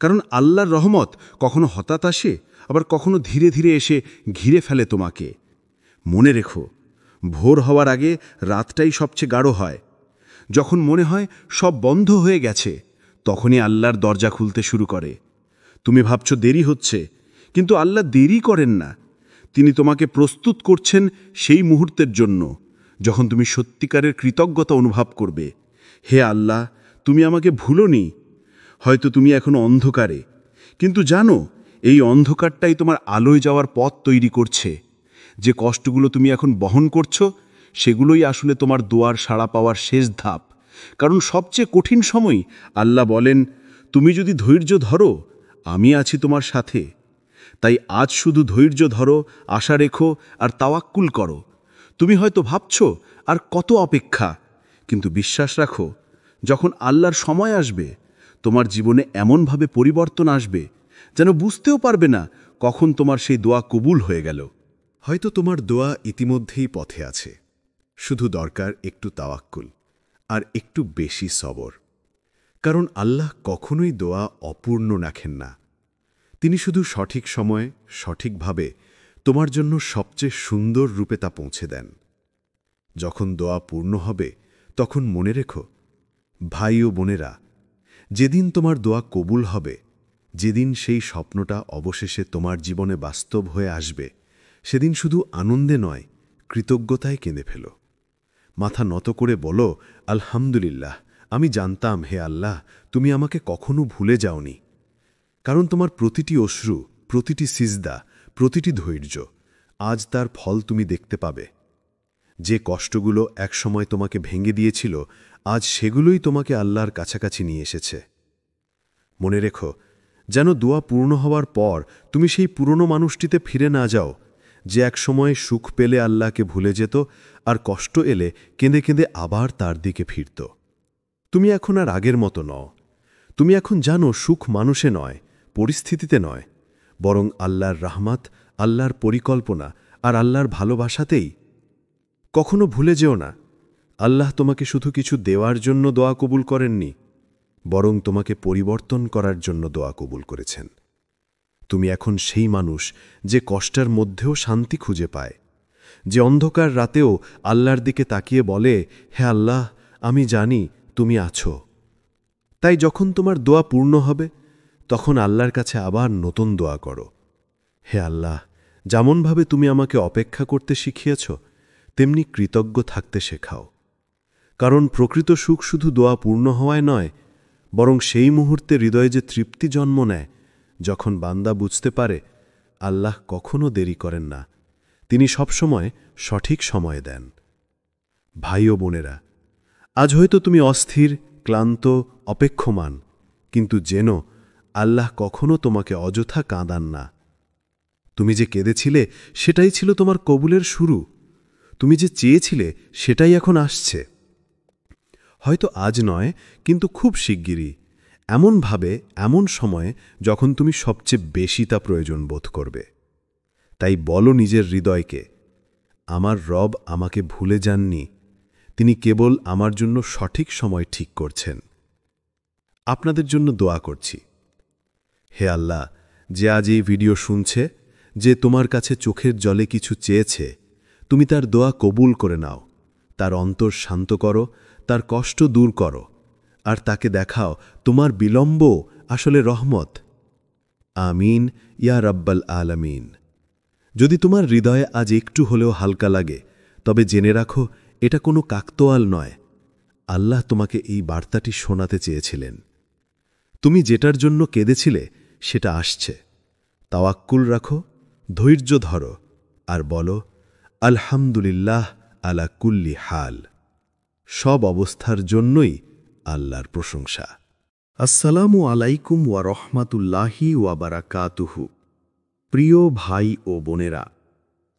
কারণ আল্লাহর রহমত কখনো হঠাৎ আসে, আবার কখনো ধীরে ধীরে এসে ঘিরে ফেলে তোমাকে। মনে রেখো, ভোর হওয়ার আগে রাতটাই সবচেয়ে গাঢ় হয়। যখন মনে হয় সব বন্ধ হয়ে গেছে, তখনই আল্লাহর দরজা খুলতে শুরু করে। তুমি ভাবছ দেরি হচ্ছে, কিন্তু আল্লাহ দেরি করেন না। তিনি তোমাকে প্রস্তুত করছেন সেই মুহূর্তের জন্য, যখন তুমি সত্যিকারের কৃতজ্ঞতা অনুভব করবে। হে আল্লাহ, তুমি আমাকে ভুলোনি। হয়তো তুমি এখনো অন্ধকারে, কিন্তু জানো, এই অন্ধকারটাই তোমার আলোয় যাওয়ার পথ তৈরি করছে। যে কষ্টগুলো তুমি এখন বহন করছো, সেগুলোই আসলে তোমার দোয়ার সাড়া পাওয়ার শেষ ধাপ। কারণ সবচেয়ে কঠিন সময় আল্লাহ বলেন, তুমি যদি ধৈর্য ধরো, আমি আছি তোমার সাথে। তাই আজ শুধু ধৈর্য ধরো, আশা রেখো আর তাওয়াক্কুল করো। তুমি হয়তো ভাবছ আর কত অপেক্ষা, কিন্তু বিশ্বাস রাখো, যখন আল্লাহর সময় আসবে, তোমার জীবনে এমনভাবে পরিবর্তন আসবে যেন বুঝতেও পারবে না কখন তোমার সেই দোয়া কবুল হয়ে গেল। হয়তো তোমার দোয়া ইতিমধ্যেই পথে আছে, শুধু দরকার একটু তাওয়াক্কুল আর একটু বেশি সবর। কারণ আল্লাহ কখনোই দোয়া অপূর্ণ রাখেন না। তিনি শুধু সঠিক সময়ে, সঠিকভাবে তোমার জন্য সবচেয়ে সুন্দর রূপে তা পৌঁছে দেন। যখন দোয়া পূর্ণ হবে, তখন মনে রেখো, ভাই ও বোনেরা, যেদিন তোমার দোয়া কবুল হবে, যেদিন সেই স্বপ্নটা অবশেষে তোমার জীবনে বাস্তব হয়ে আসবে, সেদিন শুধু আনন্দে নয়, কৃতজ্ঞতায় কেঁদে ফেলো। মাথা নত করে বলো, আলহামদুলিল্লাহ, আমি জানতাম হে আল্লাহ, তুমি আমাকে কখনো ভুলে যাওনি। কারণ তোমার প্রতিটি অশ্রু, প্রতিটি সিজদা, প্রতিটি ধৈর্য, আজ তার ফল তুমি দেখতে পাবে। যে কষ্টগুলো একসময় তোমাকে ভেঙে দিয়েছিল, আজ সেগুলোই তোমাকে আল্লাহর কাছাকাছি নিয়ে এসেছে। মনে রেখো, যেন দোয়া পূর্ণ হওয়ার পর তুমি সেই পুরনো মানুষটিতে ফিরে না যাও, যে একসময় সুখ পেলে আল্লাহকে ভুলে যেত আর কষ্ট এলে কেঁদে কেঁদে আবার তার দিকে ফিরত। তুমি এখন আর আগের মতো নও। তুমি এখন জানো, সুখ মানুষে নয়, পরিস্থিতিতে নয়, বরং আল্লাহর রহমত, আল্লাহর পরিকল্পনা আর আল্লাহর ভালোবাসাতেই। কখনো ভুলে যেও না, আল্লাহ তোমাকে শুধু কিছু দেওয়ার জন্য দোয়া কবুল করেননি, বরং তোমাকে পরিবর্তন করার জন্য দোয়া কবুল করেছেন। তুমি এখন সেই মানুষ যে কষ্টের মধ্যেও শান্তি খুঁজে পায়, যে অন্ধকার রাতেও আল্লাহর দিকে তাকিয়ে বলে, হে আল্লাহ, আমি জানি তুমি আছো। তাই যখন তোমার দোয়া পূর্ণ হবে, তখন আল্লাহর কাছে আবার নতুন দোয়া করো, হে আল্লাহ, যেমনভাবে তুমি আমাকে অপেক্ষা করতে শিখিয়েছ, তেমনি কৃতজ্ঞ থাকতে শেখাও। কারণ প্রকৃত সুখ শুধু দোয়া পূর্ণ হওয়ায় নয়, বরং সেই মুহূর্তে হৃদয়ে যে তৃপ্তি জন্ম নেয়, যখন বান্দা বুঝতে পারে আল্লাহ কখনো দেরি করেন না, তিনি সবসময় সঠিক সময় দেন। ভাই ও বোনেরা, আজ হয়তো তুমি অস্থির, ক্লান্ত, অপেক্ষমান, কিন্তু যেন আল্লাহ কখনো তোমাকে অযথা কাঁদান না। তুমি যে কেঁদেছিলে সেটাই ছিল তোমার কবুলের শুরু। তুমি যে চেয়েছিলে সেটাই এখন আসছে। হয়তো আজ নয়, কিন্তু খুব শিগগিরই, এমনভাবে, এমন সময়ে যখন তুমি সবচেয়ে বেশি তা প্রয়োজন বোধ করবে। তাই বলো নিজের হৃদয়কে, আমার রব আমাকে ভুলে যাননি, তিনি কেবল আমার জন্য সঠিক সময় ঠিক করছেন। আপনাদের জন্য দোয়া করছি। হে আল্লাহ, যে আজ এই ভিডিও শুনছে, যে তোমার কাছে চোখের জলে কিছু চেয়েছে, তুমি তার দোয়া কবুল করে নাও, তার অন্তর শান্ত করো, তার কষ্ট দূর করো, আর তাকে দেখাও তোমার বিলম্ব আসলে রহমত। আমিন ইয়া রাব্বাল আলামিন। যদি তোমার হৃদয়ে আজ একটু হলেও হালকা লাগে, তবে জেনে রাখো এটা কোনো কাকতোয়াল নয়। আল্লাহ তোমাকে এই বার্তাটি শোনাতে চেয়েছিলেন। তুমি যেটার জন্য কেঁদেছিলে সেটা আসছে। তাওয়াক্কুল রাখো, ধৈর্য ধরো, আর বলো আলহামদুলিল্লাহ আলা কুল্লি হাল। সব অবস্থার জন্যই আল্লাহর প্রশংসা। আসসালামু আলাইকুম ওয়া রহমাতুল্লাহি ওয়া বারাকাতুহু। প্রিয় ভাই ও বোনেরা,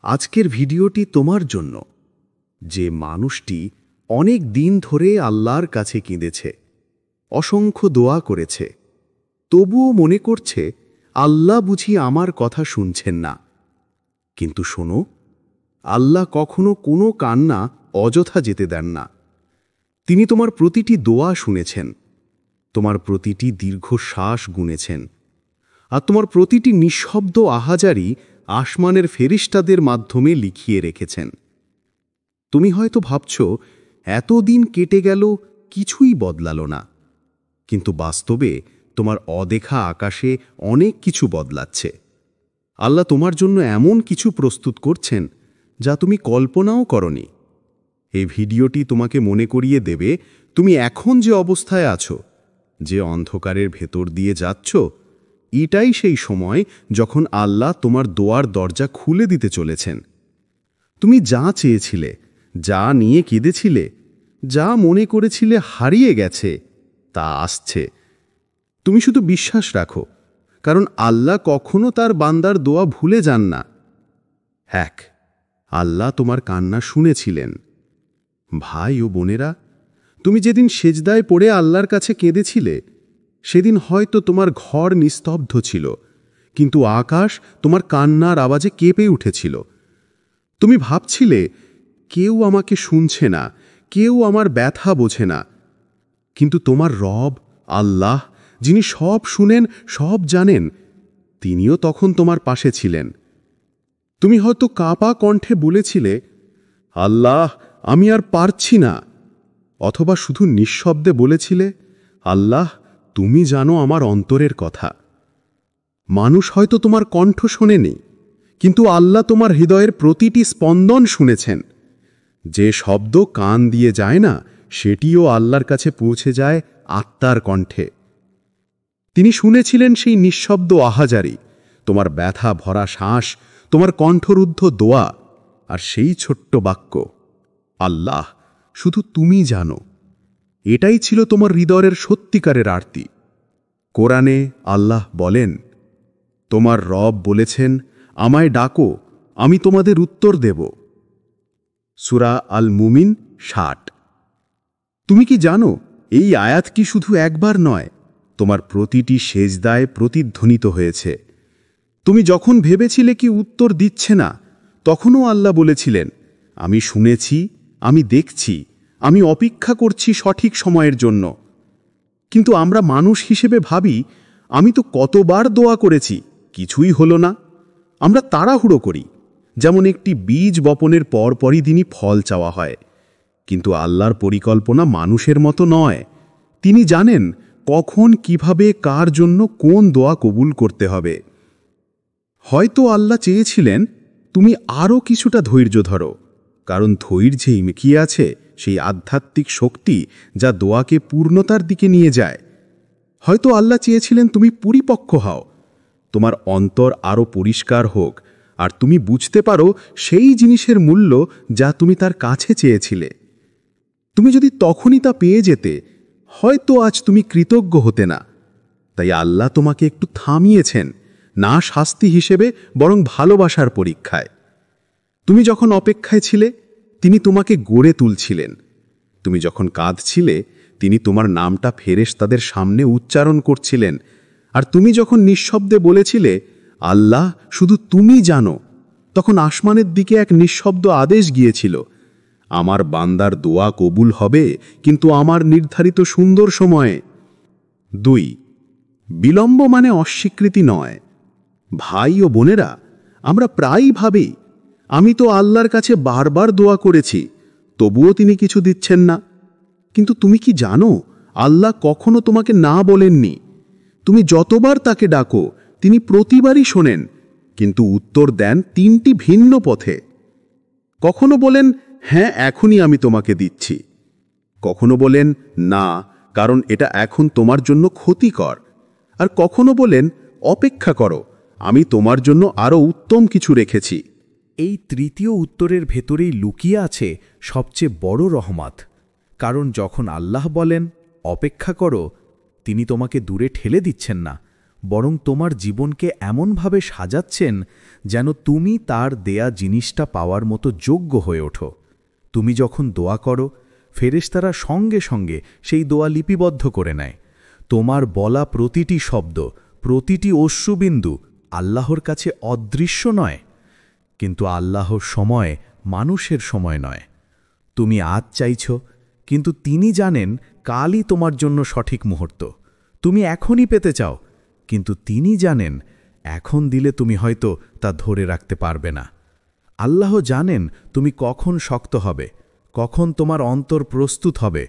আজকের ভিডিওটি তোমার জন্য, যে মানুষটি অনেক দিন ধরে আল্লাহর কাছে কেঁদেছে, অসংখ্য দোয়া করেছে, তবুও মনে করছে আল্লাহ বুঝি আমার কথা শুনছেন না। কিন্তু শোনো, আল্লাহ কখনো কোনো কান্না অযথা যেতে দেন না। তিনি তোমার প্রতিটি দোয়া শুনেছেন, তোমার প্রতিটি দীর্ঘশ্বাস গুনেছেন, আর তোমার প্রতিটি নিঃশব্দ আহাজারি আসমানের ফেরেশতাদের মাধ্যমে লিখিয়ে রেখেছেন। তুমি হয়তো ভাবছ এতদিন কেটে গেল, কিছুই বদলালো না, কিন্তু বাস্তবে তোমার অদেখা আকাশে অনেক কিছু বদলাচ্ছে। আল্লাহ তোমার জন্য এমন কিছু প্রস্তুত করছেন যা তুমি কল্পনাও করনি। এই ভিডিওটি তোমাকে মনে করিয়ে দেবে তুমি এখন যে অবস্থায় আছো, যে অন্ধকারের ভেতর দিয়ে যাচ্ছ, এটাই সেই সময় যখন আল্লাহ তোমার দোয়ার দরজা খুলে দিতে চলেছেন। তুমি যা চেয়েছিলে, যা নিয়ে কেঁদেছিলে, যা মনে করেছিলে হারিয়ে গেছে, তা আসছে। তুমি শুধু বিশ্বাস রাখো, কারণ আল্লাহ কখনো তার বান্দার দোয়া ভুলে যান না। এক, আল্লাহ তোমার কান্না শুনেছিলেন। ভাই ও বোনেরা, তুমি যেদিন সেজদায় পড়ে আল্লাহর কাছে কেঁদেছিলে, সেদিন হয়তো তোমার ঘর নিস্তব্ধ ছিল, কিন্তু আকাশ তোমার কান্নার আওয়াজে কেঁপে উঠেছিল। তুমি ভাবছিলে কেউ আমাকে শুনছে না, কেউ আমার ব্যথা বোঝে না, কিন্তু তোমার রব আল্লাহ, যিনি সব শুনেন, সব জানেন, তিনিও তখন তোমার পাশে ছিলেন। তুমি হয়তো কাঁপা কণ্ঠে বলেছিলে, আল্লাহ, আমি আর পারছি না, অথবা শুধু নিঃশব্দে বলেছিলে, আল্লাহ, তুমি জানো আমার অন্তরের কথা। মানুষ হয়তো তোমার কণ্ঠ শোনেনি, কিন্তু আল্লাহ তোমার হৃদয়ের প্রতিটি স্পন্দন শুনেছেন। যে শব্দ কান দিয়ে যায় না, সেটিও আল্লাহর কাছে পৌঁছে যায় আত্মার কণ্ঠে। তিনি শুনেছিলেন সেই নিঃশব্দ আহাজারি, তোমার ব্যথা ভরা শ্বাস, তোমার কণ্ঠরুদ্ধ দোয়া, আর সেই ছোট্ট বাক্য, আল্লাহ, শুধু তুমি জানো। এটাই ছিল তোমার হৃদয়ের সত্যিকারের আরতি। কোরআনে আল্লাহ বলেন, তোমার রব বলেছেন, আমায় ডাকো, আমি তোমাদের উত্তর দেব। সূরা আল মুমিন ৬০। তুমি কি জানো, এই আয়াত কি শুধু একবার নয়, তোমার প্রতিটি সেজদায় প্রতিধ্বনিত হয়েছে। তুমি যখন ভেবেছিলে কি উত্তর দিচ্ছে না, তখনও আল্লাহ বলেছিলেন, আমি শুনেছি, আমি দেখছি, আমি অপেক্ষা করছি সঠিক সময়ের জন্য। কিন্তু আমরা মানুষ হিসেবে ভাবি, আমি তো কতবার দোয়া করেছি, কিছুই হলো না। আমরা তাড়াহুড়ো করি, যেমন একটি বীজ বপনের পরপরই দিনই ফল চাওয়া হয়। কিন্তু আল্লাহর পরিকল্পনা মানুষের মতো নয়। তিনি জানেন কখন, কিভাবে, কার জন্য কোন দোয়া কবুল করতে হবে। হয়তো আল্লাহ চেয়েছিলেন তুমি আরও কিছুটা ধৈর্য ধরো, কারণ ধৈর্যেই লুকিয়ে আছে সেই আধ্যাত্মিক শক্তি যা দোয়াকে পূর্ণতার দিকে নিয়ে যায়। হয়তো আল্লাহ চেয়েছিলেন তুমি পরিপক্ক হও, তোমার অন্তর আরও পরিষ্কার হোক, আর তুমি বুঝতে পারো সেই জিনিসের মূল্য যা তুমি তার কাছে চেয়েছিলে। তুমি যদি তখনই তা পেয়ে যেতে, হয়তো আজ তুমি কৃতজ্ঞ হতে না। তাই আল্লাহ তোমাকে একটু থামিয়েছেন, না শাস্তি হিসেবে বরং ভালোবাসার পরীক্ষায়। তুমি যখন অপেক্ষায় ছিলে, তিনি তোমাকে গড়ে তুলছিলেন। তুমি যখন কাঁদছিলে, তিনি তোমার নামটা ফেরেশতাদের সামনে উচ্চারণ করছিলেন। আর তুমি যখন নিঃশব্দে বলেছিলে, আল্লাহ শুধু তুমি জানো, তখন আসমানের দিকে এক নিঃশব্দ আদেশ গিয়েছিল, আমার বান্দার দোয়া কবুল হবে, কিন্তু আমার নির্ধারিত সুন্দর সময়ে। 2. বিলম্ব মানে অস্বীকৃতি নয়। ভাই ও বোনেরা, আমরা প্রায়ই ভাবি, আমি তো আল্লাহর কাছে বারবার দোয়া করেছি, তবুও তিনি কিছু দিচ্ছেন না। কিন্তু তুমি কি জানো, আল্লাহ কখনো তোমাকে না বলেননি। তুমি যতবার তাকে ডাকো, তিনি প্রতিবারই শোনেন, কিন্তু উত্তর দেন 3টি ভিন্ন পথে। কখনো বলেন, হ্যাঁ এখনই আমি তোমাকে দিচ্ছি। কখনো বলেন, না, কারণ এটা এখন তোমার জন্য ক্ষতিকর। আর কখনো বলেন, অপেক্ষা করো, আমি তোমার জন্য আরও উত্তম কিছু রেখেছি। এই তৃতীয় উত্তরের ভেতরেই লুকিয়ে আছে সবচেয়ে বড় রহমত। কারণ যখন আল্লাহ বলেন অপেক্ষা করো, তিনি তোমাকে দূরে ঠেলে দিচ্ছেন না, বরং তোমার জীবনকে এমনভাবে সাজাচ্ছেন যেন তুমি তার দেয়া জিনিসটা পাওয়ার মতো যোগ্য হয়ে ওঠো। তুমি যখন দোয়া করো, ফেরেশতারা সঙ্গে সঙ্গে সেই দোয়া লিপিবদ্ধ করে নেয়। তোমার বলা প্রতিটি শব্দ, প্রতিটি অশ্রুবিন্দু আল্লাহর কাছে অদৃশ্য নয়, কিন্তু আল্লাহর সময় মানুষের সময় নয়। তুমি আজ চাইছ, কিন্তু তিনি জানেন কালই তোমার জন্য সঠিক মুহূর্ত। তুমি এখনই পেতে চাও, কিন্তু তিনি জানেন এখন দিলে তুমি হয়তো তা ধরে রাখতে পারবে না। আল্লাহ জানেন তুমি কখন শক্ত হবে, কখন তোমার অন্তর প্রস্তুত হবে,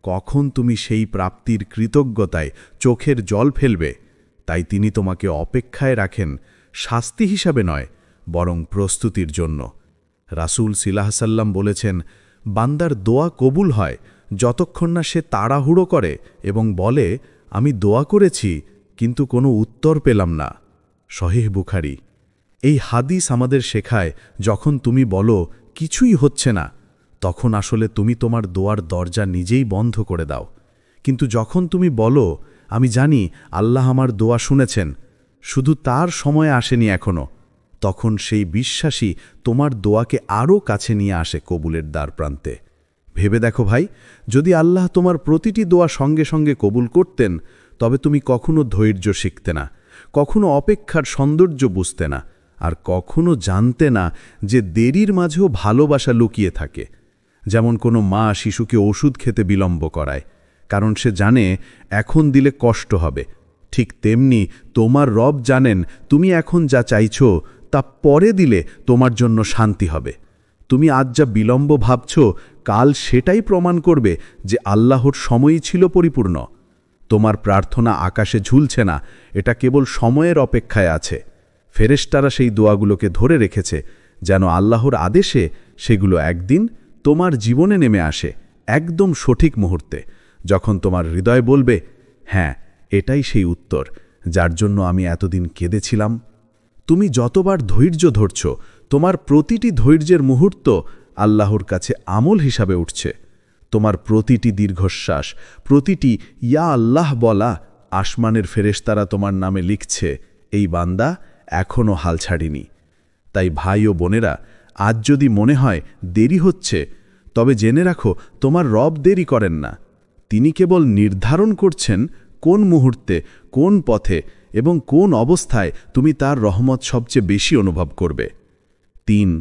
কখন তুমি সেই প্রাপ্তির কৃতজ্ঞতায় চোখের জল ফেলবে। তাই তিনি তোমাকে অপেক্ষায় রাখেন শাস্তি হিসাবে নয়, বরং প্রস্তুতির জন্য। রাসূল সাল্লাল্লাহু বলেছেন, বান্দার দোয়া কবুল হয় যতক্ষণ না সে তাড়াহুড়ো করে এবং বলে, আমি দোয়া করেছি কিন্তু কোনো উত্তর পেলাম না। সহিহ বুখারী। এই হাদিস আমাদের শেখায়, যখন তুমি বলো কিছুই হচ্ছে না, তখন আসলে তুমি তোমার দোয়ার দরজা নিজেই বন্ধ করে দাও। কিন্তু যখন তুমি বলো, আমি জানি আল্লাহ আমার দোয়া শুনেছেন, শুধু তার সময় আসেনি এখনো, তখন সেই বিশ্বাসী তোমার দোয়াকে আরও কাছে নিয়ে আসে কবুলের দ্বার প্রান্তে। ভেবে দেখো ভাই, যদি আল্লাহ তোমার প্রতিটি দোয়া সঙ্গে সঙ্গে কবুল করতেন, তবে তুমি কখনো ধৈর্য শিখতে না, কখনো অপেক্ষার সৌন্দর্য বুঝতে না, আর কখনো জানতে না যে দেরির মাঝেও ভালোবাসা লুকিয়ে থাকে। যেমন কোনো মা শিশুকে ওষুধ খেতে বিলম্ব করায়, কারণ সে জানে এখন দিলে কষ্ট হবে। ঠিক তেমনি তোমার রব জানেন তুমি এখন যা চাইছ তা পরে দিলে তোমার জন্য শান্তি হবে। তুমি আজ যা বিলম্ব ভাবছ, কাল সেটাই প্রমাণ করবে যে আল্লাহর সময়ই ছিল পরিপূর্ণ। তোমার প্রার্থনা আকাশে ঝুলছে না, এটা কেবল সময়ের অপেক্ষায় আছে। ফেরেশতারা সেই দোয়াগুলোকে ধরে রেখেছে, যেন আল্লাহর আদেশে সেগুলো একদিন তোমার জীবনে নেমে আসে, একদম সঠিক মুহূর্তে, যখন তোমার হৃদয় বলবে, হ্যাঁ, এটাই সেই উত্তর যার জন্য আমি এতদিন কেঁদেছিলাম। তুমি যতবার ধৈর্য ধরছ, তোমার প্রতিটি ধৈর্যের মুহূর্ত আল্লাহর কাছে আমল হিসাবে উঠছে। তোমার প্রতিটি দীর্ঘশ্বাস, প্রতিটি ইয়া আল্লাহ বলা, আসমানের ফেরেশতারা তোমার নামে লিখছে, এই বান্দা এখনও হাল ছাড়িনি। তাই ভাই ও বোনেরা, আজ যদি মনে হয় দেরি হচ্ছে, তবে জেনে রাখো তোমার রব দেরি করেন না। তিনি কেবল নির্ধারণ করছেন কোন মুহূর্তে, কোন পথে এবং কোন অবস্থায় তুমি তার রহমত সবচেয়ে বেশি অনুভব করবে। 3.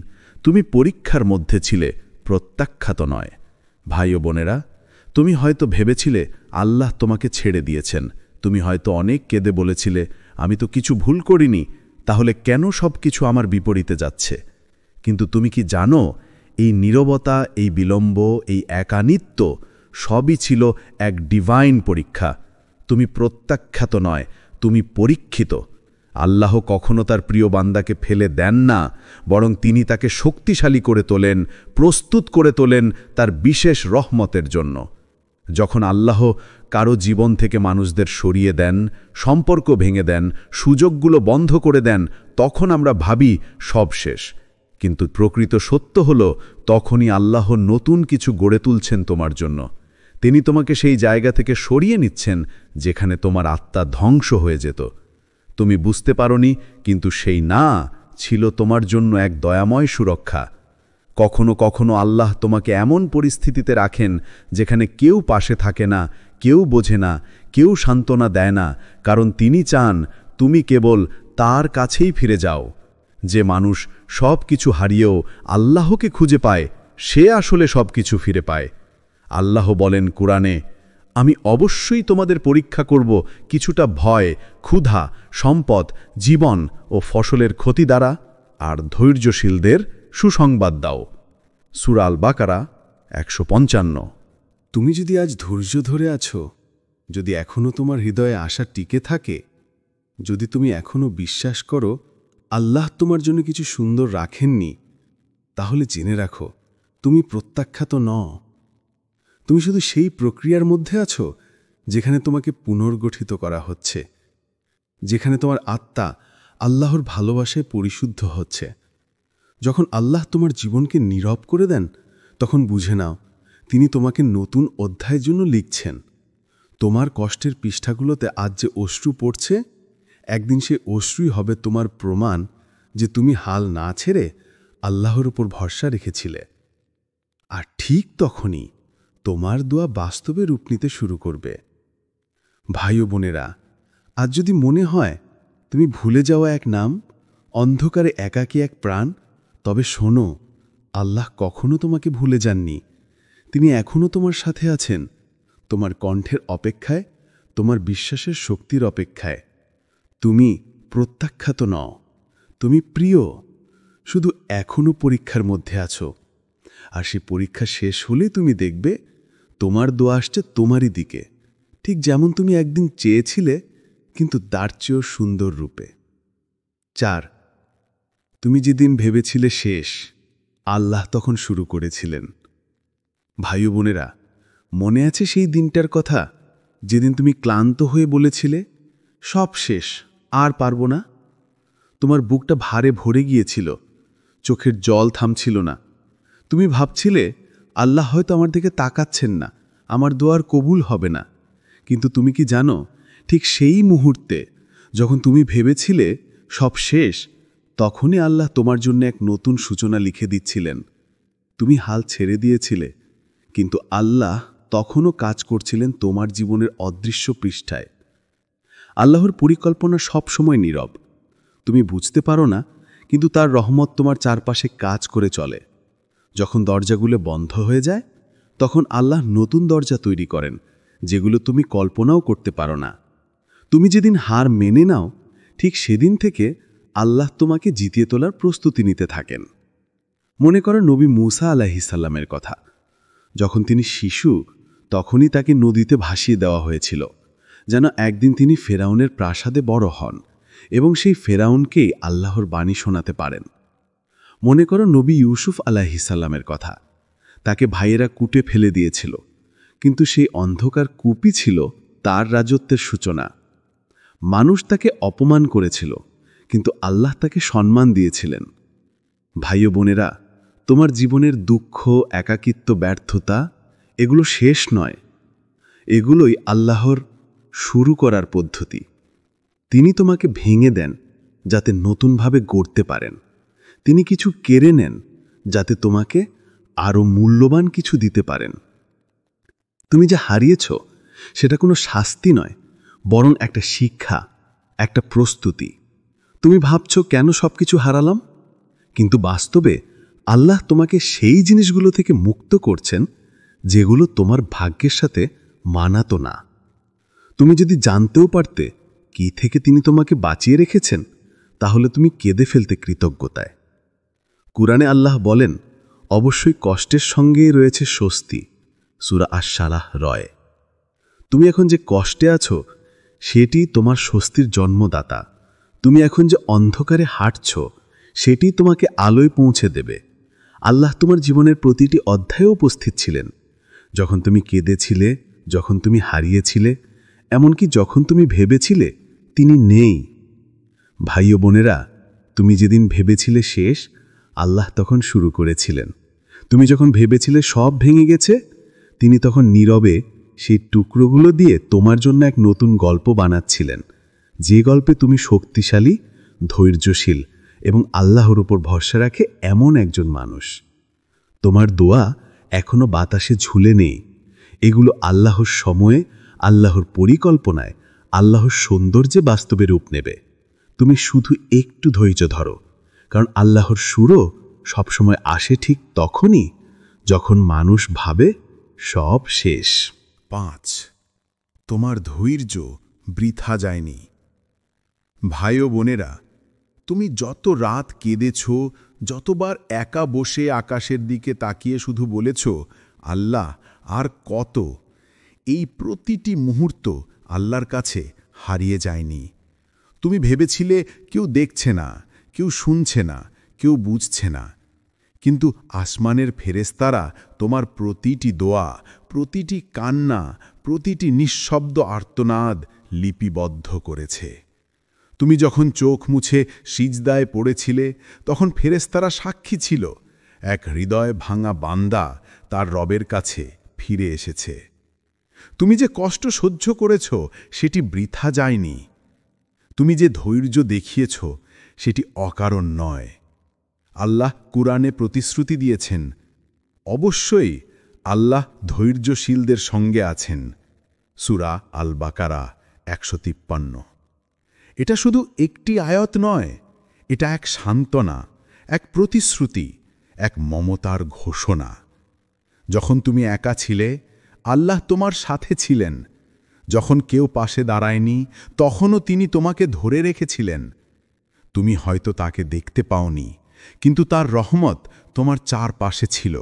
তুমি পরীক্ষার মধ্যে ছিলে, প্রত্যাখ্যাত নয়। ভাই ও বোনেরা, তুমি হয়তো ভেবেছিলে আল্লাহ তোমাকে ছেড়ে দিয়েছেন। তুমি হয়তো অনেক কেঁদে বলেছিলে, আমি তো কিছু ভুল করিনি, তাহলে কেন সব কিছু আমার বিপরীতে যাচ্ছে? কিন্তু তুমি কি জানো, এই নীরবতা, এই বিলম্ব, এই একানিত্ব সবই ছিল এক ডিভাইন পরীক্ষা। তুমি প্রত্যাখ্যাত নয়, তুমি পরীক্ষিত। আল্লাহ কখনো তার প্রিয় বান্দাকে ফেলে দেন না, বরং তিনি তাকে শক্তিশালী করে তোলেন, প্রস্তুত করে তোলেন তার বিশেষ রহমতের জন্য। যখন আল্লাহ কারো জীবন থেকে মানুষদের সরিয়ে দেন, সম্পর্ক ভেঙে দেন, সুযোগগুলো বন্ধ করে দেন, তখন আমরা ভাবি সব শেষ, কিন্তু প্রকৃত সত্য হল তখনই আল্লাহ নতুন কিছু গড়ে তুলছেন তোমার জন্য। তিনি তোমাকে সেই জায়গা থেকে সরিয়ে নিচ্ছেন যেখানে তোমার আত্মা ধ্বংস হয়ে যেত। তুমি বুঝতে পারোনি, কিন্তু সেই না ছিল তোমার জন্য এক দয়াময় সুরক্ষা। কখনো কখনো আল্লাহ তোমাকে এমন পরিস্থিতিতে রাখেন যেখানে কেউ পাশে থাকে না, কেউ বোঝে না, কেউ সান্ত্বনা দেয় না, কারণ তিনি চান তুমি কেবল তার কাছেই ফিরে যাও। যে মানুষ সব কিছু হারিয়েও আল্লাহকে খুঁজে পায়, সে আসলে সব কিছু ফিরে পায়। আল্লাহ বলেন কুরআনে, আমি অবশ্যই তোমাদের পরীক্ষা করব কিছুটা ভয়, ক্ষুধা, সম্পদ, জীবন ও ফসলের ক্ষতি দ্বারা, আর ধৈর্যশীলদের সুসংবাদ দাও। সূরা আল বাকারা 155। তুমি যদি আজ ধৈর্য ধরে আছো, যদি এখনও তোমার হৃদয়ে আশা টিকে থাকে, যদি তুমি এখনও বিশ্বাস করো আল্লাহ তোমার জন্য কিছু সুন্দর রাখেননি, তাহলে জেনে রাখো তুমি প্রত্যাখ্যাত নও। তুমি শুধু সেই প্রক্রিয়ার মধ্যে আছো যেখানে তোমাকে পুনর্গঠিত করা হচ্ছে, যেখানে তোমার আত্মা আল্লাহর ভালোবাসায় পরিশুদ্ধ হচ্ছে। যখন আল্লাহ তোমার জীবনকে নীরব করে দেন, তখন বুঝে নাও তিনি তোমাকে নতুন অধ্যায়ের জন্য লিখছেন। তোমার কষ্টের পৃষ্ঠাগুলোতে আজ যে অশ্রু পড়ছে, একদিন সে অশ্রুই হবে তোমার প্রমাণ যে তুমি হাল না ছেড়ে আল্লাহর উপর ভরসা রেখেছিলে। আর ঠিক তখনই তোমার দোয়া বাস্তবে রূপ নিতে শুরু করবে। ভাই ও বোনেরা, আজ যদি মনে হয় তুমি ভুলে যাওয়া এক নাম, অন্ধকারে একাকী এক প্রাণ, তবে শোনো, আল্লাহ কখনো তোমাকে ভুলে যাননি। তিনি এখনও তোমার সাথে আছেন, তোমার কণ্ঠের অপেক্ষায়, তোমার বিশ্বাসের শক্তির অপেক্ষায়। তুমি প্রত্যাখ্যাত নও, তুমি প্রিয়। শুধু এখনও পরীক্ষার মধ্যে আছো, আর সেই পরীক্ষা শেষ হলে তুমি দেখবে তোমার দোয়া আসছে তোমারই দিকে, ঠিক যেমন তুমি একদিন চেয়েছিলে, কিন্তু তার চেয়েও সুন্দর রূপে। 4, তুমি যেদিন ভেবেছিলে শেষ, আল্লাহ তখন শুরু করেছিলেন। ভাই ও বোনেরা, মনে আছে সেই দিনটার কথা যেদিন তুমি ক্লান্ত হয়ে বলেছিলে, সব শেষ, আর পারবো না? তোমার বুকটা ভারে ভরে গিয়েছিল, চোখের জল থামছিল না। তুমি ভাবছিলে আল্লাহ হয়তো আমার দিকে তাকাচ্ছেন না, আমার দোয়ার কবুল হবে না। কিন্তু তুমি কি জানো, ঠিক সেই মুহূর্তে যখন তুমি ভেবেছিলে সব শেষ, তখনই আল্লাহ তোমার জন্য এক নতুন সূচনা লিখে দিচ্ছিলেন। তুমি হাল ছেড়ে দিয়েছিলে, কিন্তু আল্লাহ তখনও কাজ করছিলেন তোমার জীবনের অদৃশ্য পৃষ্ঠায়। আল্লাহর পরিকল্পনা সব সময় নীরব, তুমি বুঝতে পারো না, কিন্তু তার রহমত তোমার চারপাশে কাজ করে চলে। যখন দরজাগুলো বন্ধ হয়ে যায়, তখন আল্লাহ নতুন দরজা তৈরি করেন, যেগুলো তুমি কল্পনাও করতে পারো না। তুমি যেদিন হার মেনে নাও, ঠিক সেদিন থেকে আল্লাহ তোমাকে জিতিয়ে তোলার প্রস্তুতি নিতে থাকেন। মনে করো নবী মূসা আলাইহিস সালামের কথা। যখন তিনি শিশু, তখনই তাকে নদীতে ভাসিয়ে দেওয়া হয়েছিল, যেন একদিন তিনি ফেরাউনের প্রাসাদে বড় হন এবং সেই ফেরাউনকেই আল্লাহর বাণী শোনাতে পারেন। মনে করো নবী ইউসুফ আলাইহিস সালামের কথা। তাকে ভাইয়েরা কুটে ফেলে দিয়েছিল, কিন্তু সেই অন্ধকার কূপই ছিল তার রাজত্বের সূচনা। মানুষ তাকে অপমান করেছিল, কিন্তু আল্লাহ তাকে সম্মান দিয়েছিলেন। ভাই ও বোনেরা, তোমার জীবনের দুঃখ, একাকিত্ব, ব্যর্থতা, এগুলো শেষ নয়, এগুলোই আল্লাহর শুরু করার পদ্ধতি। তিনি তোমাকে ভেঙে দেন যাতে নতুনভাবে গড়তে পারেন। তিনি কিছু কেড়ে নেন যাতে তোমাকে আরও মূল্যবান কিছু দিতে পারেন। তুমি যা হারিয়েছ সেটা কোনো শাস্তি নয়, বরং একটা শিক্ষা, একটা প্রস্তুতি। তুমি ভাবছ কেন সব কিছু হারালাম, কিন্তু বাস্তবে আল্লাহ তোমাকে সেই জিনিসগুলো থেকে মুক্ত করছেন যেগুলো তোমার ভাগ্যের সাথে মানাতো না। তুমি যদি জানতেও পারতে কি থেকে তিনি তোমাকে বাঁচিয়ে রেখেছেন, তাহলে তুমি কেঁদে ফেলতে কৃতজ্ঞতায়। কুরআনে আল্লাহ বলেন, অবশ্যই কষ্টের সঙ্গেই রয়েছে স্বস্তি। সূরা আশ-শারাহ রয়। তুমি এখন যে কষ্টে আছো, সেটি তোমার স্বস্তির জন্মদাতা। তুমি এখন যে অন্ধকারে হাঁটছ, সেটি তোমাকে আলোয় পৌঁছে দেবে। আল্লাহ তোমার জীবনের প্রতিটি অধ্যায়ে উপস্থিত ছিলেন, যখন তুমি কেঁদেছিলে, যখন তুমি হারিয়েছিলে, এমনকি যখন তুমি ভেবেছিলে তিনি নেই। ভাই ও বোনেরা, তুমি যেদিন ভেবেছিলে শেষ, আল্লাহ তখন শুরু করেছিলেন। তুমি যখন ভেবেছিলে সব ভেঙে গেছে, তিনি তখন নীরবে সেই টুকরোগুলো দিয়ে তোমার জন্য এক নতুন গল্প বানাচ্ছিলেন, যে গল্পে তুমি শক্তিশালী, ধৈর্যশীল এবং আল্লাহর উপর ভরসা রাখে এমন একজন মানুষ। তোমার দোয়া এখনো বাতাসে ঝুলে নেই। এগুলো আল্লাহর সময়ে, আল্লাহর পরিকল্পনায়, আল্লাহর সৌন্দর্যে বাস্তবে রূপ নেবে। তুমি শুধু একটু ধৈর্য ধরো, কারণ আল্লাহর সুরও সবসময় আসে ঠিক তখনই যখন মানুষ ভাবে সব শেষ। 5. তোমার ধৈর্য বৃথা যায়নি। ভাই ও বোনেরা, তুমি যত রাত কেঁদেছ, যতবার একা বসে আকাশের দিকে তাকিয়ে শুধু বলেছ, আল্লাহ আর কত, এই প্রতিটি মুহূর্ত আল্লাহর কাছে হারিয়ে যায়নি। তুমি ভেবেছিলে কেউ দেখছে না, কেউ শুনছে না, কেউ বুঝছে না, কিন্তু আসমানের ফেরেশতারা তোমার প্রতিটি দোয়া, প্রতিটি কান্না, প্রতিটি নিঃশব্দ আর্তনাদ লিপিবদ্ধ করেছে। তুমি যখন চোখ মুছে সিজদায় পড়েছিলে, তখন ফেরেশতারা সাক্ষী ছিল, এক হৃদয় ভাঙা বান্দা তার রবের কাছে ফিরে এসেছে। তুমি যে কষ্ট সহ্য করেছ, সেটি বৃথা যায়নি। তুমি যে ধৈর্য দেখিয়েছ, সেটি অকারণ নয়। আল্লাহ কুরআনে প্রতিশ্রুতি দিয়েছেন, অবশ্যই আল্লাহ ধৈর্যশীলদের সঙ্গে আছেন। সূরা আল বাকারা 153। এটা শুধু একটি আয়াত নয়, এটা এক সান্ত্বনা, এক প্রতিশ্রুতি, এক মমতার ঘোষণা। যখন তুমি একা ছিলে, আল্লাহ তোমার সাথে ছিলেন। যখন কেউ পাশে দাঁড়ায়নি, তখনও তিনি তোমাকে ধরে রেখেছিলেন। তুমি হয়তো তাকে দেখতে পাওনি, কিন্তু তার রহমত তোমার চারপাশে ছিল।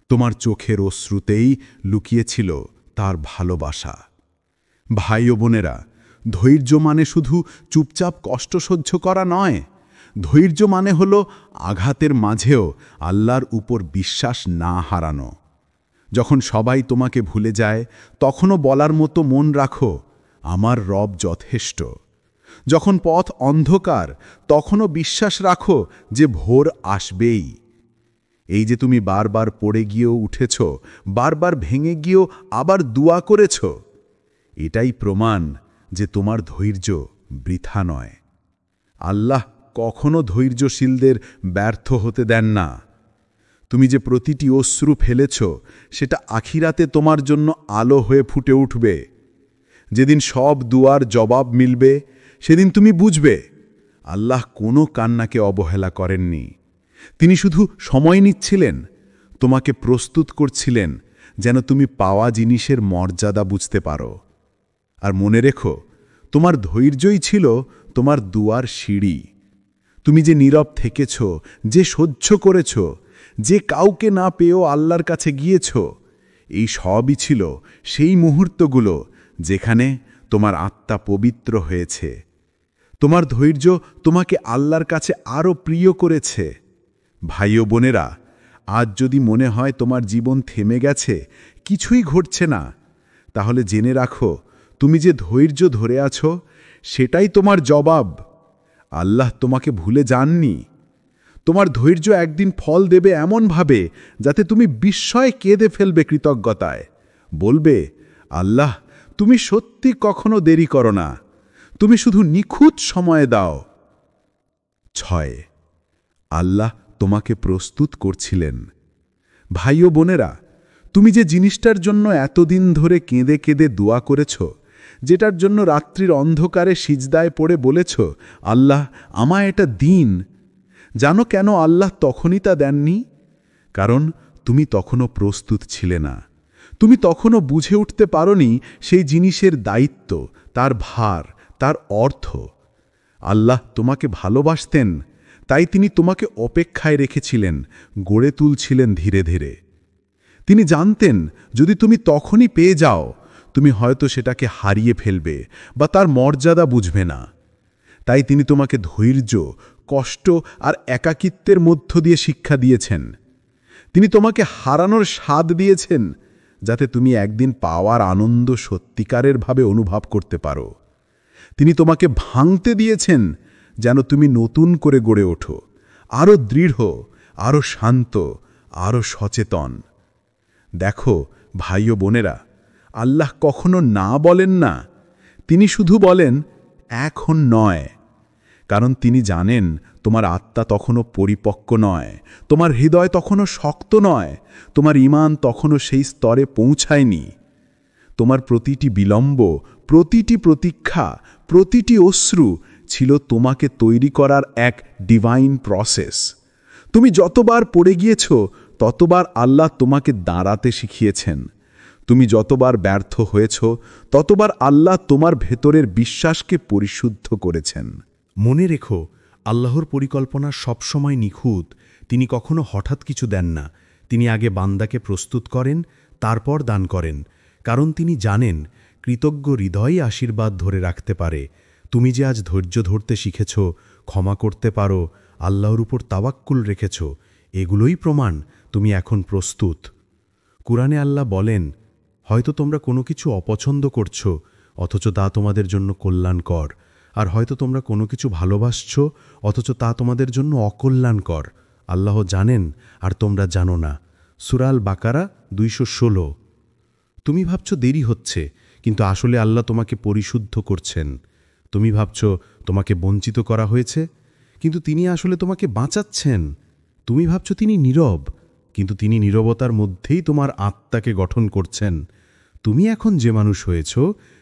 তোমার চোখের অশ্রুতেই লুকিয়েছিল তার ভালোবাসা। ভাই ও বোনেরা, ধৈর্য মানে শুধু চুপচাপ কষ্ট সহ্য করা নয়। ধৈর্য মানে হল আঘাতের মাঝেও আল্লাহর উপর বিশ্বাস না হারানো। যখন সবাই তোমাকে ভুলে যায়, তখনও বলার মতো মন রাখো, আমার রব যথেষ্ট। যখন পথ অন্ধকার, তখনও বিশ্বাস রাখো যে ভোর আসবেই। এই যে তুমি বারবার পড়ে গিয়েও উঠেছ, বারবার ভেঙে গিয়েও আবার দোয়া করেছ, এটাই প্রমাণ যে তোমার ধৈর্য বৃথা নয়। আল্লাহ কখনো ধৈর্যশীলদের ব্যর্থ হতে দেন না। তুমি যে প্রতিটি অশ্রু ফেলেছ, সেটা আখিরাতে তোমার জন্য আলো হয়ে ফুটে উঠবে। যেদিন সব দুয়ার জবাব মিলবে, সেদিন তুমি বুঝবে আল্লাহ কোনো কান্নাকে অবহেলা করেননি। তিনি শুধু সময় নিচ্ছিলেন, তোমাকে প্রস্তুত করছিলেন, যেন তুমি পাওয়া জিনিসের মর্যাদা বুঝতে পারো। আর মনে রেখো, তোমার ধৈর্যই ছিল তোমার দুয়ার সিঁড়ি। তুমি যে নীরব থেকেছ, যে সহ্য করেছ, যে কাউকে না পেয়েও আল্লাহর কাছে গিয়েছ, এই সবই ছিল সেই মুহূর্তগুলো যেখানে তোমার আত্মা পবিত্র হয়েছে। তোমার ধৈর্য তোমাকে আল্লাহর কাছে আরও প্রিয় করেছে। ভাই ও বোনেরা, আজ যদি মনে হয় তোমার জীবন থেমে গেছে, কিছুই ঘটছে না, তাহলে জেনে রাখো, তুমি যে ধৈর্য ধরে আছো, সেটাই তোমার জবাব। আল্লাহ তোমাকে ভুলে যাননি। তোমার ধৈর্য একদিন ফল দেবে এমনভাবে, যাতে তুমি বিস্ময়ে কেঁদে ফেলবে কৃতজ্ঞতায়। বলবে, আল্লাহ, তুমি সত্যি কখনো দেরি করো না, তুমি শুধু নিখুঁত সময় দাও। 6. আল্লাহ তোমাকে প্রস্তুত করছিলেন। ভাই ও বোনেরা, তুমি যে জিনিসটার জন্য এতদিন ধরে কেঁদে কেঁদে দোয়া করেছ, যেটার জন্য রাত্রির অন্ধকারে সিজদায় পড়ে বলেছ, আল্লাহ আমায় এটা দিন, জানো কেন আল্লাহ তখনই তা দেননি? কারণ তুমি তখনও প্রস্তুত ছিলে না। তুমি তখনও বুঝে উঠতে পারোনি সেই জিনিসের দায়িত্ব, তার ভার, তার অর্থ। আল্লাহ তোমাকে ভালোবাসতেন, তাই তিনি তোমাকে অপেক্ষায় রেখেছিলেন, গড়ে তুলছিলেন ধীরে ধীরে। তিনি জানতেন, যদি তুমি তখনই পেয়ে যাও, তুমি হয়তো সেটাকে হারিয়ে ফেলবে বা তার মর্যাদা বুঝবে না। তাই তিনি তোমাকে ধৈর্য, কষ্ট আর একাকিত্বের মধ্য দিয়ে শিক্ষা দিয়েছেন। তিনি তোমাকে হারানোর স্বাদ দিয়েছেন, যাতে তুমি একদিন পাওয়ার আনন্দ সত্যিকারের ভাবে অনুভব করতে পারো। তিনি তোমাকে ভাঙতে দিয়েছেন, যেন তুমি নতুন করে গড়ে ওঠো, আরও দৃঢ়, আরও শান্ত, আরও সচেতন। দেখো ভাই ও বোনেরা, আল্লাহ কখনো না বলেন না, তিনি শুধু বলেন এখন নয়। কারণ তিনি জানেন তোমার আত্মা তখনও পরিপক্ক নয়, তোমার হৃদয় তখনও শক্ত নয়, তোমার ঈমান তখনও সেই স্তরে পৌঁছায়নি। তোমার প্রতিটি বিলম্ব, প্রতিটি প্রতীক্ষা, প্রতিটি অশ্রু ছিল তোমাকে তৈরি করার এক ডিভাইন প্রসেস। তুমি যতবার পড়ে গিয়েছ ততবার আল্লাহ তোমাকে দাঁড়াতে শিখিয়েছেন। তুমি যতবার ব্যর্থ হয়েছ ততবার আল্লাহ তোমার ভেতরের বিশ্বাসকে পরিশুদ্ধ করেছেন। মনে রেখো, আল্লাহর পরিকল্পনা সবসময় নিখুঁত। তিনি কখনো হঠাৎ কিছু দেন না। তিনি আগে বান্দাকে প্রস্তুত করেন, তারপর দান করেন। কারণ তিনি জানেন কৃতজ্ঞ হৃদয়ই আশীর্বাদ ধরে রাখতে পারে। তুমি যে আজ ধৈর্য ধরতে শিখেছ, ক্ষমা করতে পারো, আল্লাহর উপর তাওয়াক্কুল রেখেছ, এগুলোই প্রমাণ তুমি এখন প্রস্তুত। কুরআনে আল্লাহ বলেন, হয়তো তোমরা কোনো কিছু অপছন্দ করছ, অথচ তা তোমাদের জন্য কল্যাণকর। আর হয়তো তোমরা কোনো কিছু ভালোবাসছ, অথচ তা তোমাদের জন্য অকল্যাণকর। আল্লাহ জানেন আর তোমরা জানো না। সূরা আল বাকারা 216। তুমি ভাবছ দেরি হচ্ছে, কিন্তু আসলে আল্লাহ তোমাকে পরিশুদ্ধ করছেন। তুমি ভাবছ তোমাকে বঞ্চিত করা হয়েছে, কিন্তু তিনি আসলে তোমাকে বাঁচাচ্ছেন। তুমি ভাবছ তিনি নীরব, কিন্তু তিনি নীরবতার মধ্যেই তোমার আত্মাকে গঠন করছেন। তুমি এখন যে মানুষ হয়েছ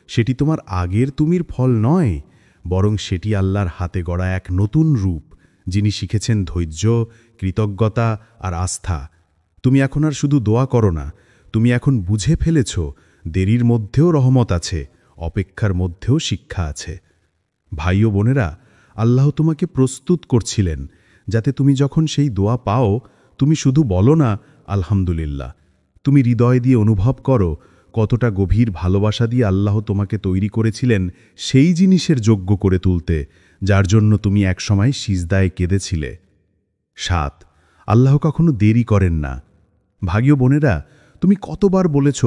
সেটি তোমার আগের তুমির ফল নয়, বরং সেটি আল্লাহর হাতে গড়া এক নতুন রূপ, যিনি শিখেছেন ধৈর্য, কৃতজ্ঞতা আর আস্থা। তুমি এখন আর শুধু দোয়া করো না, তুমি এখন বুঝে ফেলেছ দেরির মধ্যেও রহমত আছে, অপেক্ষার মধ্যেও শিক্ষা আছে। ভাই ও বোনেরা, আল্লাহ তোমাকে প্রস্তুত করছিলেন যাতে তুমি যখন সেই দোয়া পাও, তুমি শুধু বলো না আলহামদুলিল্লাহ। তুমি হৃদয় দিয়ে অনুভব করো কতটা গভীর ভালোবাসা দিয়ে আল্লাহ তোমাকে তৈরি করেছিলেন সেই জিনিসের যোগ্য করে তুলতে, যার জন্য তুমি একসময় সিজদায় কেঁদেছিলে। 7. আল্লাহ কখনো দেরি করেন না। ভাই ও বোনেরা, তুমি কতবার বলেছ,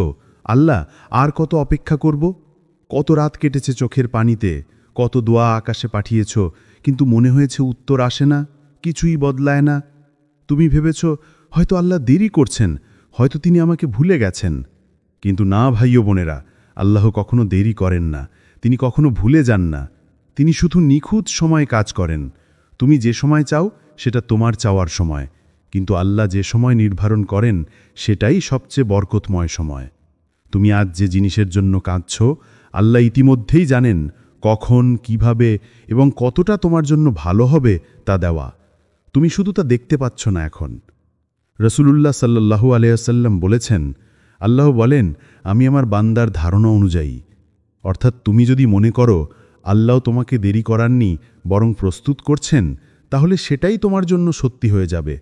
আল্লাহ আর কত অপেক্ষা করব? কত রাত কেটেছে চোখের পানিতে, কত দোয়া আকাশে পাঠিয়েছ, কিন্তু মনে হয়েছে উত্তর আসে না, কিছুই বদলায় না। তুমি ভেবেছ হয়তো আল্লাহ দেরি করছেন, হয়তো তিনি আমাকে ভুলে গেছেন। কিন্তু না ভাই ও বোনেরা, আল্লাহ কখনো দেরি করেন না, তিনি কখনো ভুলে যান না। তিনি শুধু নিখুঁত সময়ে কাজ করেন। তুমি যে সময় চাও সেটা তোমার চাওয়ার সময়, কিন্তু আল্লাহ যে সময় নির্ধারণ করেন সেটাই সবচেয়ে বরকতময় সময়। তুমি আজ যে জিনিসের জন্য কাঁদছ, আল্লাহ ইতিমধ্যেই জানেন কখন, কিভাবে এবং কতটা তোমার জন্য ভালো হবে তা দেওয়া। তুমি শুধু তা দেখতে পাচ্ছ না এখন। রাসূলুল্লাহ সাল্লাল্লাহু আলাইহি ওয়াসাল্লাম বলেছেন, আল্লাহ বলেন, আমি আমার বান্দার ধারণা অনুযায়ী। অর্থাৎ তুমি যদি মনে করো আল্লাহ তোমাকে দেরি করাননি, বরং প্রস্তুত করছেন, তাহলে সেটাই তোমার জন্য সত্যি হয়ে যাবে।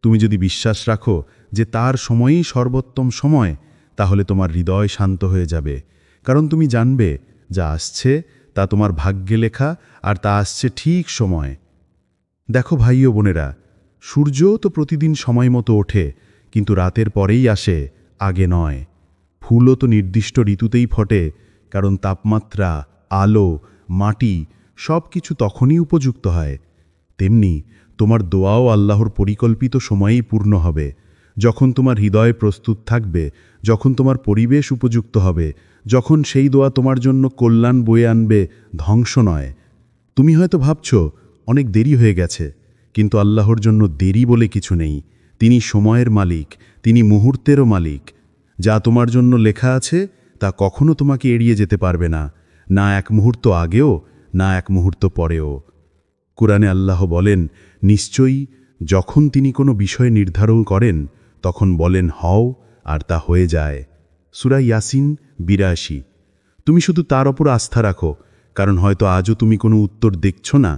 তুমি যদি বিশ্বাস রাখো যে তার সময়ই সর্বোত্তম সময়, তাহলে তোমার হৃদয় শান্ত হয়ে যাবে। কারণ তুমি জানবে যা আসছে তা তোমার ভাগ্যে লেখা, আর তা আসছে ঠিক সময়। দেখো ভাই ও বোনেরা, সূর্যও তো প্রতিদিন সময় মতো ওঠে, কিন্তু রাতের পরেই আসে, আগে নয়। ফুলও তো নির্দিষ্ট ঋতুতেই ফোটে, কারণ তাপমাত্রা, আলো, মাটি সব কিছু তখনই উপযুক্ত হয়। তেমনি তোমার দোয়াও আল্লাহর পরিকল্পিত সময়েই পূর্ণ হবে, যখন তোমার হৃদয় প্রস্তুত থাকবে, যখন তোমার পরিবেশ উপযুক্ত হবে, যখন সেই দোয়া তোমার জন্য কল্যাণ বয়ে আনবে, ধ্বংস নয়। তুমি হয়তো ভাবছ অনেক দেরি হয়ে গেছে, কিন্তু আল্লাহর জন্য দেরি বলে কিছু নেই। তিনি সময়ের মালিক, তিনি মুহূর্তেরও মালিক। যা তোমার জন্য লেখা আছে তা কখনো তোমাকে এড়িয়ে যেতে পারবে না, না এক মুহূর্ত আগেও, না এক মুহূর্ত পরেও। কুরআনে আল্লাহ বলেন, নিশ্চয়ই যখন তিনি কোনো বিষয় নির্ধারণ করেন তখন বলেন হও, আর তা হয়ে যায়। সূরা ইয়াসিন 82। তুমি শুধু তার ওপর আস্থা রাখো, কারণ হয়তো আজও তুমি কোনো উত্তর দেখছ না,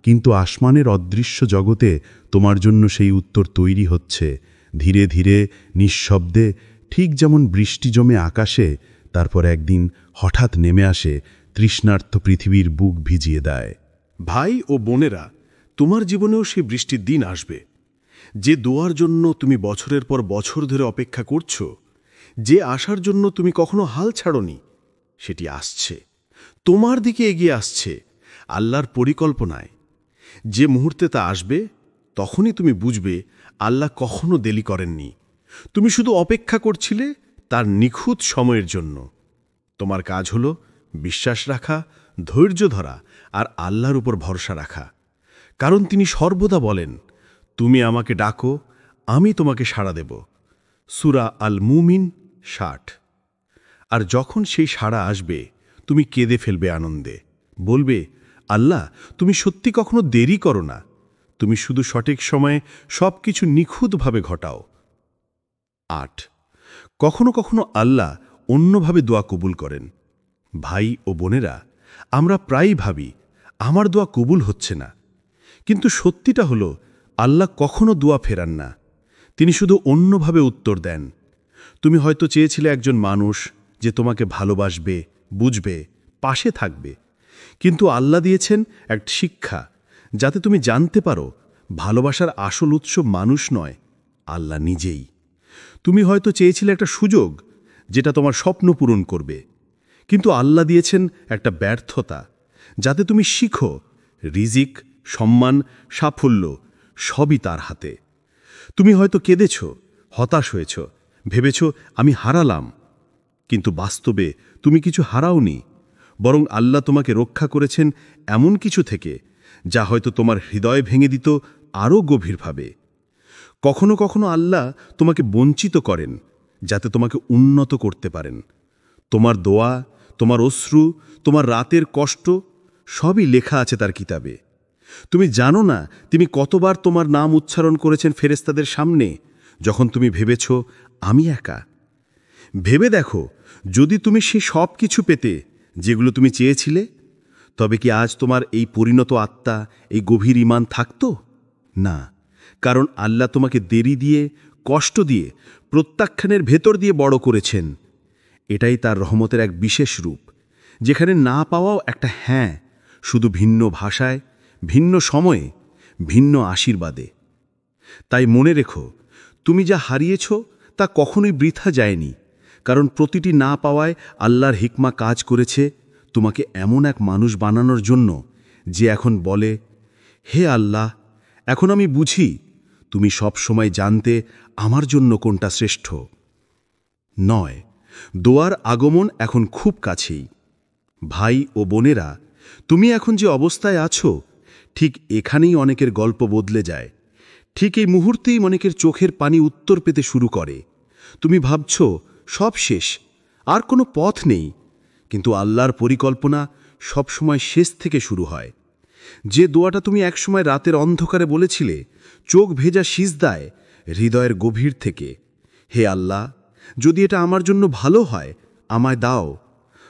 কিন্তু আসমানের অদৃশ্য জগতে তোমার জন্য সেই উত্তর তৈরি হচ্ছে, ধীরে ধীরে, নিঃশব্দে, ঠিক যেমন বৃষ্টি জমে আকাশে, তারপর একদিন হঠাৎ নেমে আসে, তৃষ্ণার্ত পৃথিবীর বুক ভিজিয়ে দেয়। ভাই ও বোনেরা, তোমার জীবনেও সেই বৃষ্টির দিন আসবে। যে দোয়ার জন্য তুমি বছরের পর বছর ধরে অপেক্ষা করছ, যে আশার জন্য তুমি কখনো হাল ছাড়নি, সেটি আসছে, তোমার দিকে এগিয়ে আসছে, আল্লাহর পরিকল্পনায়। যে মুহূর্তে তা আসবে তখনই তুমি বুঝবে আল্লাহ কখনো দেরি করেননি। তুমি শুধু অপেক্ষা করছিলে তার নিখুঁত সময়ের জন্য। তোমার কাজ হলো বিশ্বাস রাখা, ধৈর্য ধরা আর আল্লাহর উপর ভরসা রাখা। কারণ তিনি সর্বদা বলেন, তুমি আমাকে ডাকো, আমি তোমাকে সাড়া দেব। সূরা আল মুমিন ৬০। আর যখন সেই সাড়া আসবে তুমি কেঁদে ফেলবে আনন্দে, বলবে, আল্লাহ তুমি সত্যি কখনো দেরি করো না, তুমি শুধু সঠিক সময়ে সব কিছু নিখুঁতভাবে ঘটাও। ৮, কখনো কখনো আল্লাহ অন্যভাবে দোয়া কবুল করেন। ভাই ও বোনেরা, আমরা প্রায়ই ভাবি আমার দোয়া কবুল হচ্ছে না, কিন্তু সত্যিটা হলো আল্লাহ কখনো দোয়া ফেরান না, তিনি শুধু অন্যভাবে উত্তর দেন। তুমি হয়তো চেয়েছিলে একজন মানুষ যে তোমাকে ভালোবাসবে, বুঝবে, পাশে থাকবে, কিন্তু আল্লাহ দিয়েছেন এক শিক্ষা, যাতে তুমি জানতে পারো ভালোবাসার আসল উৎস মানুষ নয়, আল্লাহ নিজেই। তুমি হয়তো চেয়েছিলে একটা সুযোগ যেটা তোমার স্বপ্ন পূরণ করবে, কিন্তু আল্লাহ দিয়েছেন একটা ব্যর্থতা, যাতে তুমি শিখো রিজিক, সম্মান, সাফল্য সবই তার হাতে। তুমি হয়তো কেঁদেছ, হতাশ হয়েছ, ভেবেছ আমি হারালাম, কিন্তু বাস্তবে তুমি কিছু হারাওনি, বরং আল্লাহ তোমাকে রক্ষা করেছেন এমন কিছু থেকে যা হয়তো তোমার হৃদয় ভেঙে দিত আরও গভীরভাবে। কখনো কখনো আল্লাহ তোমাকে বঞ্চিত করেন যাতে তোমাকে উন্নত করতে পারেন। তোমার দোয়া, তোমার অশ্রু, তোমার রাতের কষ্ট সবই লেখা আছে তার কিতাবে। তুমি জানো না তিনি কতবার তোমার নাম উচ্চারণ করেছেন ফেরেশতাদের সামনে, যখন তুমি ভেবেছ আমি একা। ভেবে দেখো, যদি তুমি সে সব কিছু পেতে যেগুলো তুমি চেয়েছিলে, তবে কি আজ তোমার এই পরিণত আত্মা, এই গভীর ঈমান থাকতো? না, কারণ আল্লাহ তোমাকে দেরি দিয়ে, কষ্ট দিয়ে, প্রত্যাখ্যানের ভেতর দিয়ে বড় করেছেন। এটাই তার রহমতের এক বিশেষ রূপ, যেখানে না পাওয়াও একটা হ্যাঁ, শুধু ভিন্ন ভাষায়, ভিন্ন সময়ে, ভিন্ন আশীর্বাদে। তাই মনে রেখো, তুমি যা হারিয়েছ তা কখনোই বৃথা যায়নি, কারণ প্রতিটি না পাওয়ায় আল্লাহর হিকমা কাজ করেছে তোমাকে এমন এক মানুষ বানানোর জন্য, যে এখন বলে, হে আল্লাহ, এখন আমি বুঝি তুমি সব সময় জানতে আমার জন্য কোনটা শ্রেষ্ঠ। ৯, দোয়ার আগমন এখন খুব কাছেই। ভাই ও বোনেরা, তুমি এখন যে অবস্থায় আছো, ঠিক এখানেই অনেকের গল্প বদলে যায়। ঠিক এই মুহূর্তেই অনেকের চোখের পানি উত্তর পেতে শুরু করে। তুমি ভাবছ সব শেষ, আর কোনো পথ নেই, কিন্তু আল্লাহর পরিকল্পনা সবসময় শেষ থেকে শুরু হয়। যে দোয়াটা তুমি একসময় রাতের অন্ধকারে বলেছিলে, চোখ ভেজা সিজদায়, হৃদয়ের গভীর থেকে, হে আল্লাহ, যদি এটা আমার জন্য ভালো হয় আমায় দাও,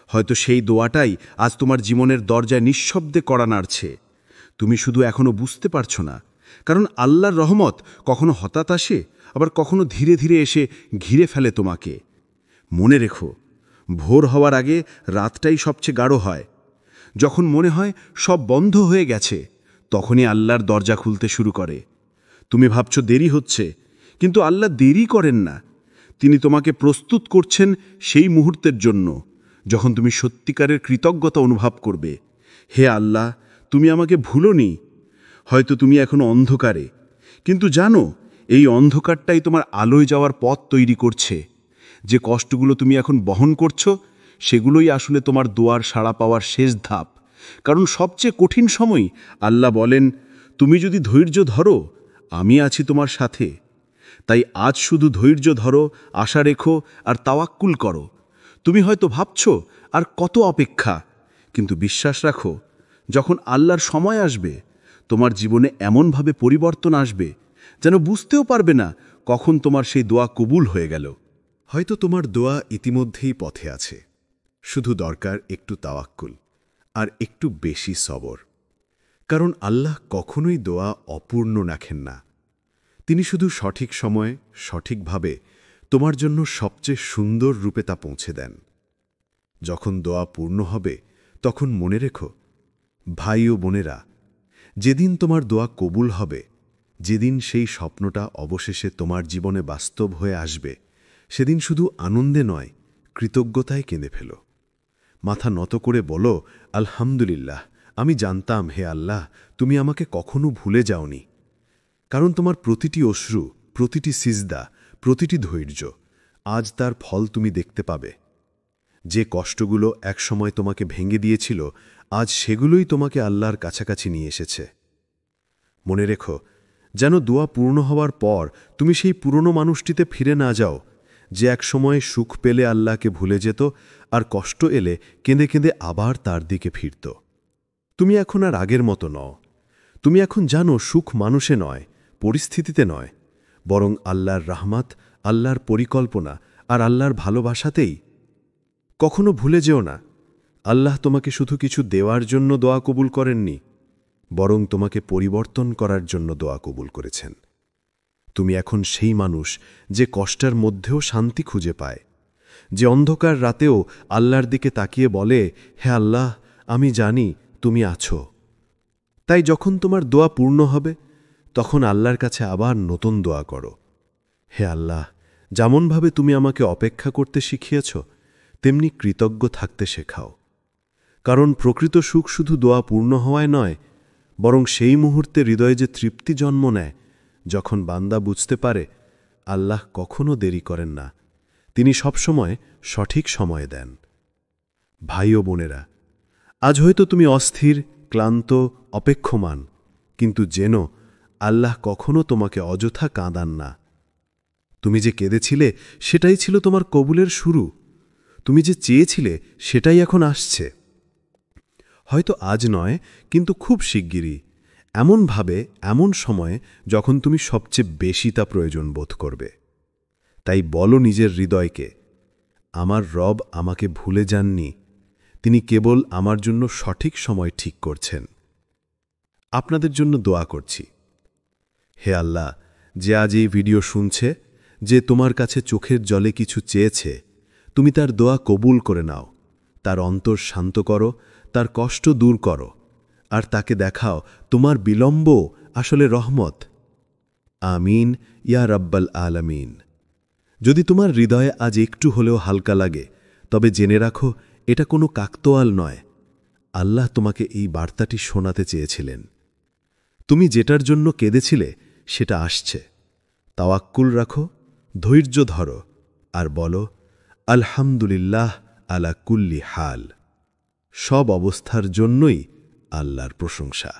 হয়তো সেই দোয়াটাই আজ তোমার জীবনের দরজায় নিঃশব্দে কড়া নাড়ছে। তুমি শুধু এখনো বুঝতে পারছো না, কারণ আল্লাহর রহমত কখনো হঠাৎ আসে, আবার কখনো ধীরে ধীরে এসে ঘিরে ফেলে তোমাকে। মনে রেখো, ভোর হওয়ার আগে রাতটাই সবচেয়ে গাঢ় হয়। যখন মনে হয় সব বন্ধ হয়ে গেছে, তখনই আল্লাহর দরজা খুলতে শুরু করে। তুমি ভাবছো দেরি হচ্ছে, কিন্তু আল্লাহ দেরি করেন না। তিনি তোমাকে প্রস্তুত করছেন সেই মুহূর্তের জন্য, যখন তুমি সত্যিকারের কৃতজ্ঞতা অনুভব করবে। হে আল্লাহ, তুমি আমাকে ভুলোনি। হয়তো তুমি এখনো অন্ধকারে, কিন্তু জানো এই অন্ধকারটাই তোমার আলোয় যাওয়ার পথ তৈরি করছে। যে কষ্টগুলো তুমি এখন বহন করছো, সেগুলোই আসলে তোমার দোয়ার সাড়া পাওয়ার শেষ ধাপ। কারণ সবচেয়ে কঠিন সময় আল্লাহ বলেন, তুমি যদি ধৈর্য ধরো, আমি আছি তোমার সাথে। তাই আজ শুধু ধৈর্য ধরো, আশা রেখো আর তাওয়াক্কুল করো। তুমি হয়তো ভাবছো আর কত অপেক্ষা, কিন্তু বিশ্বাস রাখো, যখন আল্লাহর সময় আসবে, তোমার জীবনে এমনভাবে পরিবর্তন আসবে যেন বুঝতেও পারবে না কখন তোমার সেই দোয়া কবুল হয়ে গেল। হয়তো তোমার দোয়া ইতিমধ্যেই পথে আছে, শুধু দরকার একটু তাওয়াক্কুল আর একটু বেশি সবর। কারণ আল্লাহ কখনোই দোয়া অপূর্ণ রাখেন না। তিনি শুধু সঠিক সময়ে, সঠিকভাবে তোমার জন্য সবচেয়ে সুন্দর রূপে তা পৌঁছে দেন। যখন দোয়া পূর্ণ হবে, তখন মনে রেখো, ভাই ও বোনেরা, যেদিন তোমার দোয়া কবুল হবে, যেদিন সেই স্বপ্নটা অবশেষে তোমার জীবনে বাস্তব হয়ে আসবে, সেদিন শুধু আনন্দে নয়, কৃতজ্ঞতায় কেঁদে ফেলো। মাথা নত করে বলো, আলহামদুলিল্লাহ, আমি জানতাম হে আল্লাহ তুমি আমাকে কখনো ভুলে যাওনি, কারণ তোমার প্রতিটি অশ্রু, প্রতিটি সিজদা, প্রতিটি ধৈর্য আজ তার ফল তুমি দেখতে পাবে। যে কষ্টগুলো একসময় তোমাকে ভেঙে দিয়েছিল, আজ সেগুলোই তোমাকে আল্লাহর কাছাকাছি নিয়ে এসেছে। মনে রেখো, যেন দোয়া পূর্ণ হওয়ার পর তুমি সেই পুরনো মানুষটিতে ফিরে না যাও, যে একসময় সুখ পেলে আল্লাহকে ভুলে যেত আর কষ্ট এলে কেঁদে কেঁদে আবার তার দিকে ফিরত। তুমি এখন আর আগের মতো নও। তুমি এখন জানো সুখ মানুষে নয়, পরিস্থিতিতে নয়, বরং আল্লাহর রাহমাত, আল্লাহর পরিকল্পনা আর আল্লাহর ভালোবাসাতেই। কখনো ভুলে যেও না, আল্লাহ তোমাকে শুধু কিছু দেওয়ার জন্য দোয়া কবুল করেননি, বরং তোমাকে পরিবর্তন করার জন্য দোয়া কবুল করেছেন। তুমি এখন সেই মানুষ যে কষ্টের মধ্যেও শান্তি খুঁজে পায়, যে অন্ধকার রাতেও আল্লাহর দিকে তাকিয়ে বলে, হে আল্লাহ, আমি জানি তুমি আছো। তাই যখন তোমার দোয়া পূর্ণ হবে, তখন আল্লাহর কাছে আবার নতুন দোয়া করো, হে আল্লাহ, যেমনভাবে তুমি আমাকে অপেক্ষা করতে শিখিয়েছ, তেমনি কৃতজ্ঞ থাকতে শেখাও। কারণ প্রকৃত সুখ শুধু দোয়া পূর্ণ হওয়ায় নয়, বরং সেই মুহূর্তে হৃদয়ে যে তৃপ্তি জন্ম নেয়, যখন বান্দা বুঝতে পারে আল্লাহ কখনো দেরি করেন না, তিনি সবসময় সঠিক সময়ে দেন। ভাই ও বোনেরা, আজ হয়তো তুমি অস্থির, ক্লান্ত, অপেক্ষমান, কিন্তু জেনো আল্লাহ কখনো তোমাকে অযথা কাঁদান না। তুমি যে কেঁদেছিলে সেটাই ছিল তোমার কবুলের শুরু। তুমি যে চেয়েছিলে সেটাই এখন আসছে। হয়তো আজ নয়, কিন্তু খুব শিগগিরই, এমনভাবে, এমন সময়ে যখন তুমি সবচেয়ে বেশি তা প্রয়োজন বোধ করবে। তাই বলো নিজের হৃদয়কে, আমার রব আমাকে ভুলে যাননি, তিনি কেবল আমার জন্য সঠিক সময় ঠিক করছেন। আপনাদের জন্য দোয়া করছি। হে আল্লাহ, যে আজ এই ভিডিও শুনছে, যে তোমার কাছে চোখের জলে কিছু চেয়েছে, তুমি তার দোয়া কবুল করে নাও, তার অন্তর শান্ত করো, তার কষ্ট দূর করো, আর তাকে দেখাও তোমার বিলম্ব আসলে রহমত। আমিন ইয়া রাব্বাল আলামিন। যদি তোমার হৃদয়ে আজ একটু হলেও হালকা লাগে, তবে জেনে রাখো এটা কোনো কাকতোয়াল নয়। আল্লাহ তোমাকে এই বার্তাটি শোনাতে চেয়েছিলেন। তুমি যেটার জন্য কেঁদেছিলে সেটা আসছে। তাওয়াক্কুল রাখো, ধৈর্য ধরো, আর বলো আলহামদুলিল্লাহ আলা কুল্লি হাল। সব অবস্থার জন্যই আল্লাহর প্রশংসা।